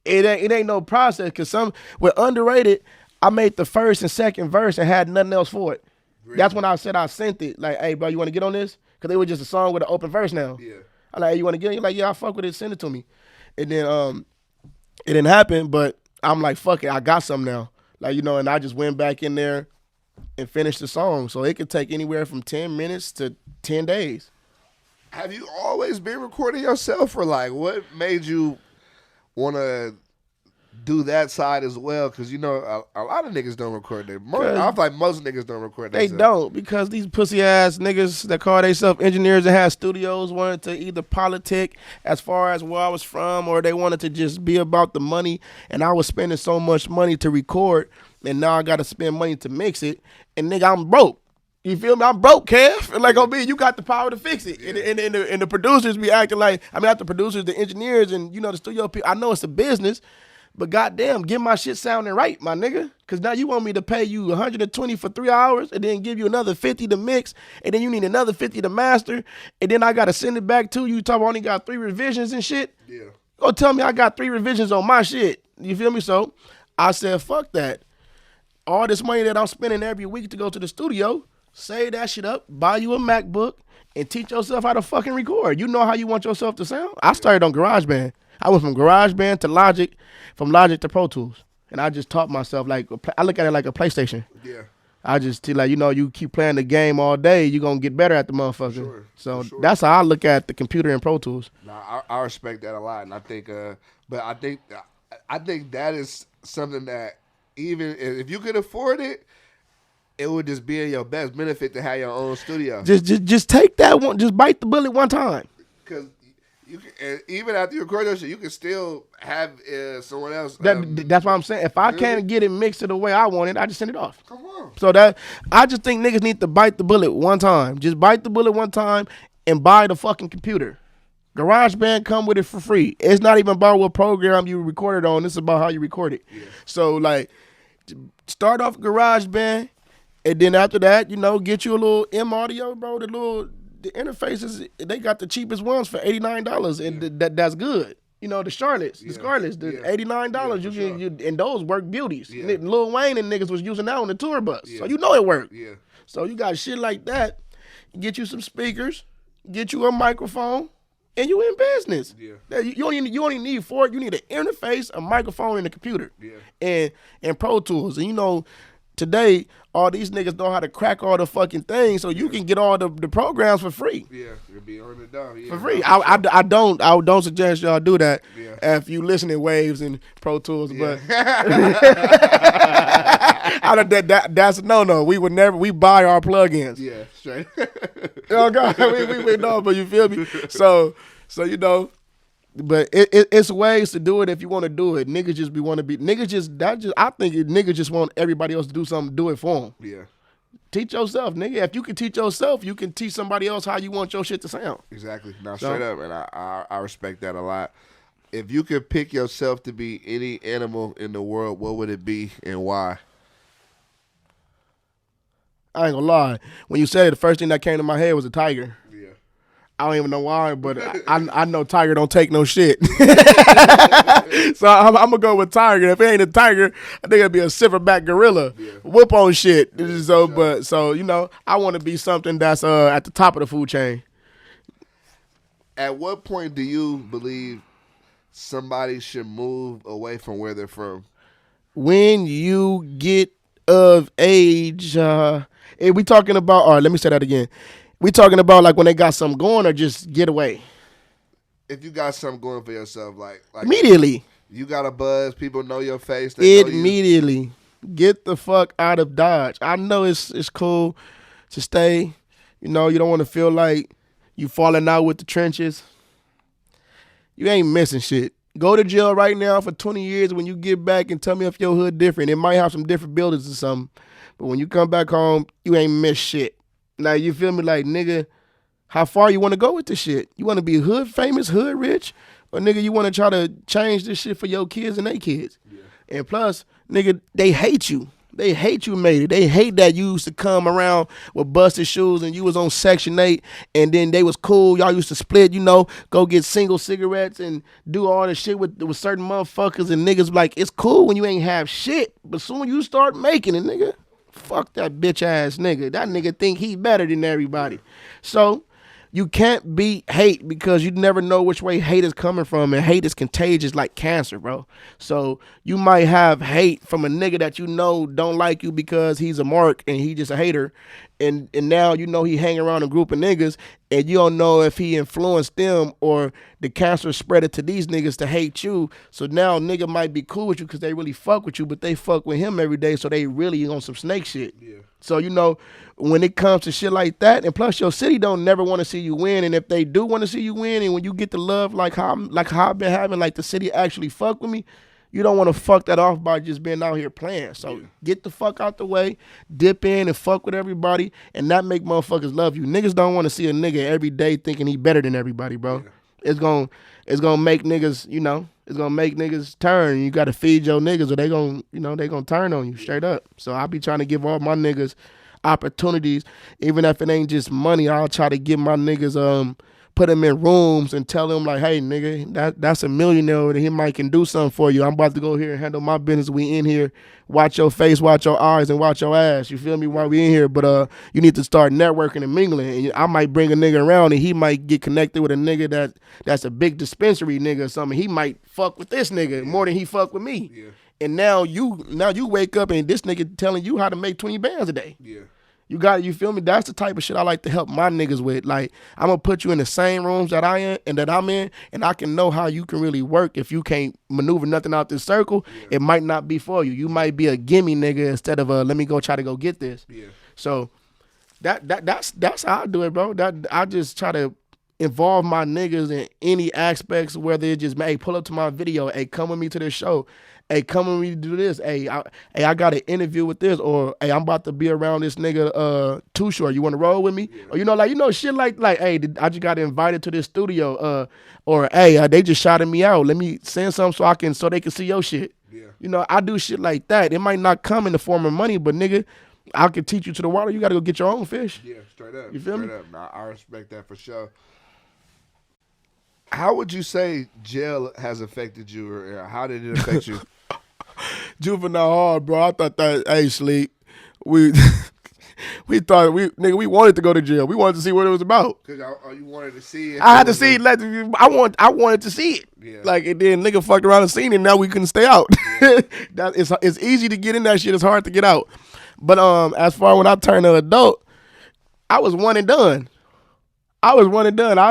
It ain't no process, because with Underrated, I made the first and second verse and had nothing else for it. Really? That's when I said I sent it. Like, hey, bro, you want to get on this? Because it was just a song with an open verse now. Yeah. I'm like, hey, you want to get on? You're like, yeah, I fuck with it. Send it to me. And then it didn't happen, but I'm like, fuck it. I got some now. Like, and I just went back in there and finished the song. So it could take anywhere from 10 minutes to 10 days. Have you always been recording yourself, or like what made you want to do that side as well? Because a lot of niggas don't record their. I feel like most niggas don't record They themselves. don't, because these pussy ass niggas that call themselves engineers and have studios wanted to either politic as far as where I was from, or they wanted to just be about the money. And I was spending so much money to record, and now I got to spend money to mix it. And nigga, I'm broke. You feel me? I'm broke, Kev. And like, you got the power to fix it. Yeah. And the producers be acting like, not the producers, the engineers, and the studio people. I know it's a business, but goddamn, get my shit sounding right, my nigga. Because now you want me to pay you $120 for 3 hours, and then give you another $50 to mix, and then you need another $50 to master, and then I got to send it back to you. Talk about only got 3 revisions and shit. Yeah. Go tell me I got 3 revisions on my shit. You feel me? So I said, fuck that. All this money that I'm spending every week to go to the studio, save that shit up, buy you a MacBook, and teach yourself how to fucking record. You know how you want yourself to sound? I started on GarageBand. I went from GarageBand to Logic, from Logic to Pro Tools. And I just taught myself, like, I look at it like a PlayStation. Yeah. I just, like, you keep playing the game all day, you're going to get better at the motherfucker. Sure. So that's how I look at the computer and Pro Tools. Nah, I respect that a lot. And I think, I think that is something that even if you could afford it, it would just be in your best benefit to have your own studio. Just take that one. Just bite the bullet one time. Because you can, even after you record your shit, you can still have someone else. That's what I'm saying. If I can't get it mixed to the way I want it, I just send it off. Come on. So I just think niggas need to bite the bullet one time. Just bite the bullet one time and buy the fucking computer. GarageBand come with it for free. It's not even about what program you record it on. It's about how you record it. Yeah. So like, start off GarageBand. And then after that, get you a little M audio, bro. The interfaces, they got the cheapest ones for $89, and that's good. The Charlottes, the Scarlets, the $89. You and those work beauties. Yeah. Lil Wayne and niggas was using that on the tour bus, so it worked. Yeah. So you got shit like that. Get you some speakers, get you a microphone, and you in business. Yeah. You only need 4. You need an interface, a microphone, and a computer. Yeah. And Pro Tools, and today, all these niggas know how to crack all the fucking things, so you can get all the programs for free. Yeah, you'll be on the dog. Yeah, for free. I don't suggest y'all do that if you listen to Waves and Pro Tools, but that's a no. We buy our plugins. Yeah, straight. Oh God, we know, but you feel me? So But it's ways to do it if you want to do it. Niggas just I think niggas just want everybody else to do something, do it for them. Yeah. Teach yourself, nigga. If you can teach yourself, you can teach somebody else how you want your shit to sound. Exactly. Now, straight up, and I respect that a lot. If you could pick yourself to be any animal in the world, what would it be and why? I ain't gonna lie. When you said it, the first thing that came to my head was a tiger. Yeah. I don't even know why, but I know Tiger don't take no shit. So I'm gonna go with Tiger. If it ain't a tiger, I think it'd be a silverback gorilla. Yeah. Whoop on shit. So, but I want to be something that's at the top of the food chain. At what point do you believe somebody should move away from where they're from? When you get of age, and we talking about. All right, let me say that again. We talking about like when they got something going, or just get away. If you got something going for yourself, like immediately, you got a buzz, people know your face. Immediately, get the fuck out of Dodge. I know it's cool to stay. You don't want to feel like you falling out with the trenches. You ain't missing shit. Go to jail right now for 20 years. When you get back and tell me if your hood different, it might have some different buildings or something. But when you come back home, you ain't miss shit. Now, you feel me? Like, nigga, how far you want to go with this shit? You want to be hood famous, hood rich? Or, nigga, you want to try to change this shit for your kids and their kids? Yeah. And plus, nigga, they hate you. They hate you, made it. They hate that you used to come around with busted shoes and you was on Section 8 and then they was cool. Y'all used to split, go get single cigarettes and do all this shit with certain motherfuckers and niggas like, it's cool when you ain't have shit. But soon you start making it, nigga. Fuck that bitch ass nigga. That nigga think he better than everybody. So you can't beat hate because you never know which way hate is coming from, and hate is contagious like cancer, bro. So you might have hate from a nigga that don't like you because he's a mark and he just a hater, and now he hang around a group of niggas and you don't know if he influenced them or the cancer spread it to these niggas to hate you. So now nigga might be cool with you because they really fuck with you, but they fuck with him every day, so they really on some snake shit. Yeah. So when it comes to shit like that, and plus your city don't never want to see you win, and if they do want to see you win, and when you get the love like how I've been having, like the city actually fuck with me, you don't want to fuck that off by just being out here playing. So get the fuck out the way, dip in and fuck with everybody, and not make motherfuckers love you. Niggas don't want to see a nigga every day thinking he better than everybody, bro. Yeah. It's gonna make niggas, it's gonna make niggas turn. You gotta feed your niggas or they gonna turn on you straight up. So I be trying to give all my niggas opportunities, even if it ain't just money. I'll try to give my niggas put them in rooms and tell them like, hey nigga, that's a millionaire that he might can do something for you. I'm about to go here and handle my business. We in here, watch your face, watch your eyes, and watch your ass. You feel me? While we in here, but you need to start networking and mingling. And I might bring a nigga around and he might get connected with a nigga that's a big dispensary nigga or something. He might fuck with this nigga more than he fuck with me. Yeah. And now you wake up and this nigga telling you how to make 20 bands a day. Yeah. You feel me? That's the type of shit I like to help my niggas with. Like, I'm gonna put you in the same rooms that I am and that I'm in, and I can know how you can really work. If you can't maneuver nothing out this circle, it might not be for you. You might be a gimme nigga instead of let me go try to go get this. Yeah. So that's how I do it, bro. I just try to involve my niggas in any aspects, whether it's just, hey, pull up to my video, hey, come with me to this show. Hey, come with me to do this. Hey, I got an interview with this, or hey, I'm about to be around this nigga Too Short. You want to roll with me? Yeah. Or shit like hey, I just got invited to this studio. Or hey, they just shouted me out. Let me send something so they can see your shit. Yeah. I do shit like that. It might not come in the form of money, but nigga, I can teach you to the water. You got to go get your own fish. Yeah, straight up. You feel me? Nah, I respect that for sure. How would you say jail has affected you, or how did it affect you? Juvenile hard, bro. I thought that, hey, Sleep, we thought we wanted to go to jail. We wanted to see what it was about. Cause you wanted to see it. I had to see it. I wanted to see it. Yeah. Like, and then nigga fucked around and seen it. And now we couldn't stay out. Yeah. It's easy to get in that shit. It's hard to get out. But as far as when I turned an adult, I was one and done. I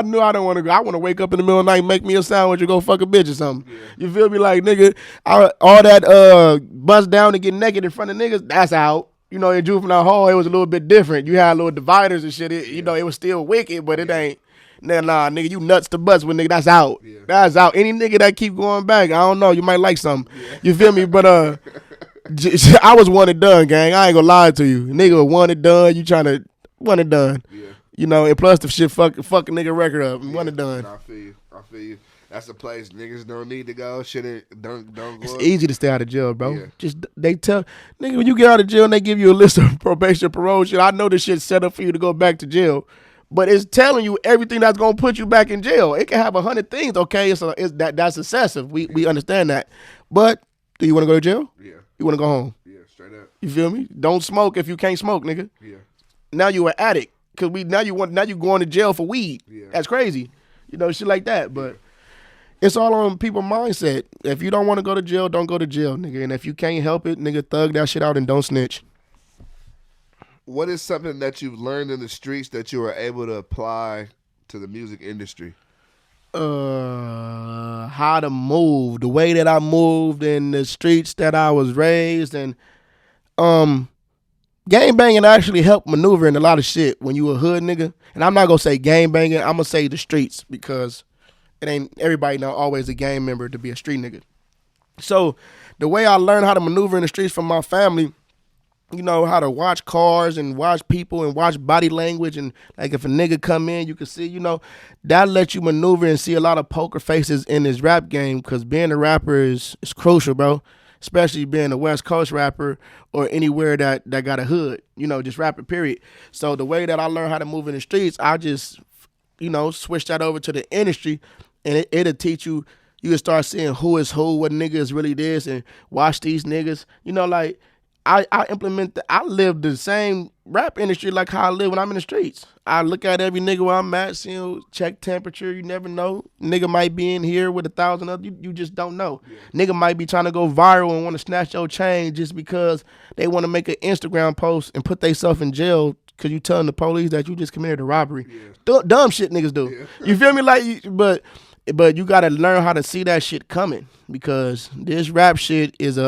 knew I don't want to go. I want to wake up in the middle of the night, make me a sandwich, or go fuck a bitch or something. Yeah. You feel me? Like, nigga, all that bust down and get naked in front of niggas, that's out. In juvenile hall, it was a little bit different. You had little dividers and shit. It was still wicked, but it ain't. Nah, nigga, you nuts to bust with, nigga. That's out. Yeah. That's out. Any nigga that keep going back, I don't know. You might like something. Yeah. You feel me? But I was one and done, gang. I ain't gonna lie to you. Nigga, one and done. You trying to one and done. Yeah. And plus the shit fuck a nigga record up. One and done. I feel you. That's a place niggas don't need to go. Shit, don't go. It's easy to stay out of jail, bro. Yeah. Just they tell nigga when you get out of jail and they give you a list of probation, parole shit. I know this shit's set up for you to go back to jail, but it's telling you everything that's gonna put you back in jail. It can have 100 things. Okay, that's excessive. We understand that, but do you want to go to jail? Yeah. You want to go home? Yeah, straight up. You feel me? Don't smoke if you can't smoke, nigga. Yeah. Now you an addict because now you going to jail for weed. Yeah. That's crazy. You know, shit like that. But it's all on people's mindset. If you don't want to go to jail, don't go to jail, nigga. And if you can't help it, nigga, thug that shit out and don't snitch. What is something that you've learned in the streets that you were able to apply to the music industry? How to move, the way that I moved in the streets that I was raised, and gang banging actually helped maneuver in a lot of shit when you a hood nigga. And I'm not gonna say gang banging, I'm gonna say the streets because it ain't everybody not always a gang member to be a street nigga. So the way I learned how to maneuver in the streets from my family, you know, how to watch cars and watch people and watch body language, and like if a nigga come in, you can see, you know, that lets you maneuver and see a lot of poker faces in this rap game, because being a rapper is crucial, bro. Especially being a West Coast rapper or anywhere that got a hood, you know, just rapper, period. So the way that I learned how to move in the streets, I just, you know, switch that over to the industry, and it'll teach you, you can start seeing who is who, what nigga is really this, and watch these niggas, you know, like, I live the same rap industry like how I live when I'm in the streets. I look at every nigga where I'm at, see him, check temperature. You never know. Nigga might be in here with 1,000 others. You just don't know. Yeah. Nigga might be trying to go viral and want to snatch your chain just because they want to make an Instagram post and put themselves in jail because you telling the police that you just committed a robbery. Yeah. Dumb shit niggas do. Yeah. You feel me? Like, but you got to learn how to see that shit coming, because this rap shit is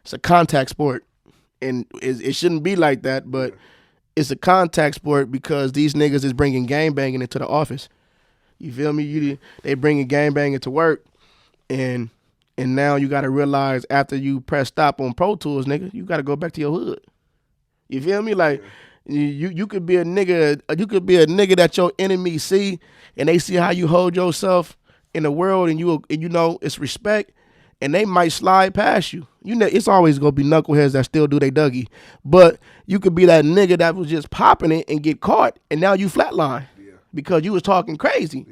it's a contact sport, and it shouldn't be like that, but it's a contact sport because these niggas is bringing gangbanging into the office. You feel me? They bringing gangbanging to work, and now you got to realize after you press stop on Pro Tools, nigga, you got to go back to your hood. You feel me? Like you could be a nigga that your enemies see, and they see how you hold yourself in the world, and you know it's respect. And they might slide past you. You know, it's always gonna be knuckleheads that still do they Dougie. But you could be that nigga that was just popping it and get caught, and now you flatline because you was talking crazy,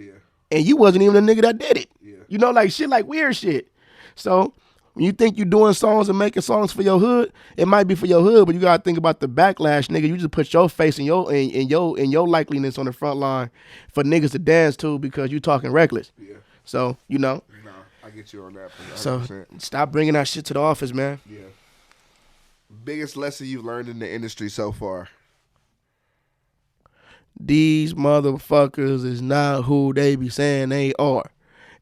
and you wasn't even the nigga that did it. Yeah. You know, like shit, like weird shit. So when you think you doing songs and making songs for your hood, it might be for your hood, but you gotta think about the backlash, nigga. You just put your face and your likeliness on the front line for niggas to dance to because you talking reckless. Yeah. So you know. I get you on that. 100%. So stop bringing that shit to the office, man. Yeah. Biggest lesson you've learned in the industry so far? These motherfuckers is not who they be saying they are.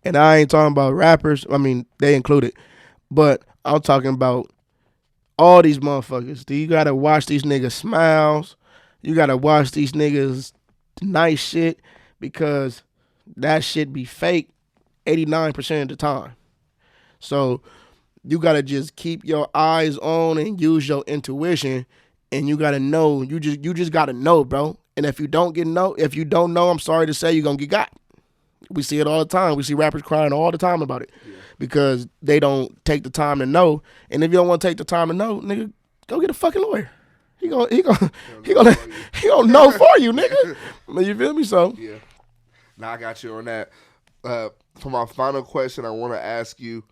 And I ain't talking about rappers. I mean, they included. But I'm talking about all these motherfuckers. You gotta watch these niggas' smiles. You gotta watch these niggas' nice shit, because that shit be fake 89% of the time. So you gotta just keep your eyes on and use your intuition, and you gotta know. You just gotta know, bro. And if you don't know, I'm sorry to say, you're gonna get got. We see it all the time. We see rappers crying all the time about it because they don't take the time to know. And if you don't want to take the time to know, nigga, go get a fucking lawyer. He gonna know for you, nigga. You feel me? So yeah. Now I got you on that. For my final question, I want to ask you,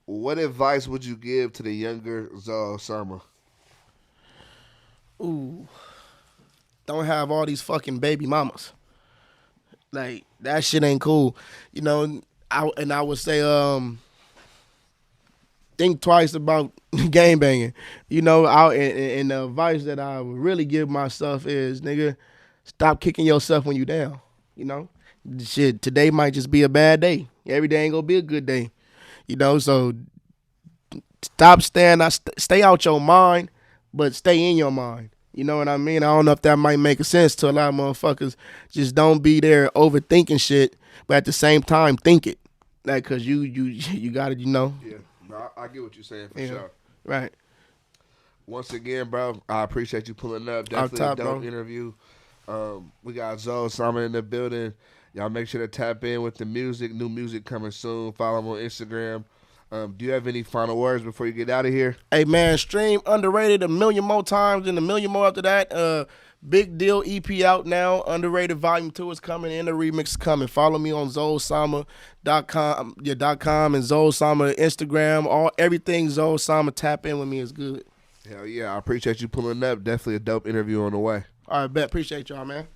what advice would you give to the younger Zoe Osama? Ooh, don't have all these fucking baby mamas. Like, that shit ain't cool. You know, I would say, think twice about gang banging. You know, and the advice that I would really give myself is, nigga, stop kicking yourself when you down. You know? Shit, today might just be a bad day. Every day ain't gonna be a good day. You know, so stay out your mind, but stay in your mind. You know what I mean? I don't know if that might make sense to a lot of motherfuckers. Just don't be there overthinking shit, but at the same time think it. Like, cause you gotta, you know. Yeah, no, I get what you're saying for sure. Right. Once again, bro, I appreciate you pulling up. Definitely a dope interview. We got Zoe Osama in the building. Y'all make sure to tap in with the music. New music coming soon. Follow him on Instagram. Do you have any final words before you get out of here? Hey, man, stream Underrated 1 million more times and 1 million more after that. Big Deal EP out now. Underrated Volume 2 is coming and the remix coming. Follow me on zoeosama.com, .com and Zoe Osama Instagram. Everything Zoe Osama. Tap in with me is good. Hell yeah, I appreciate you pulling up. Definitely a dope interview on the way. All right, bet. Appreciate y'all, man.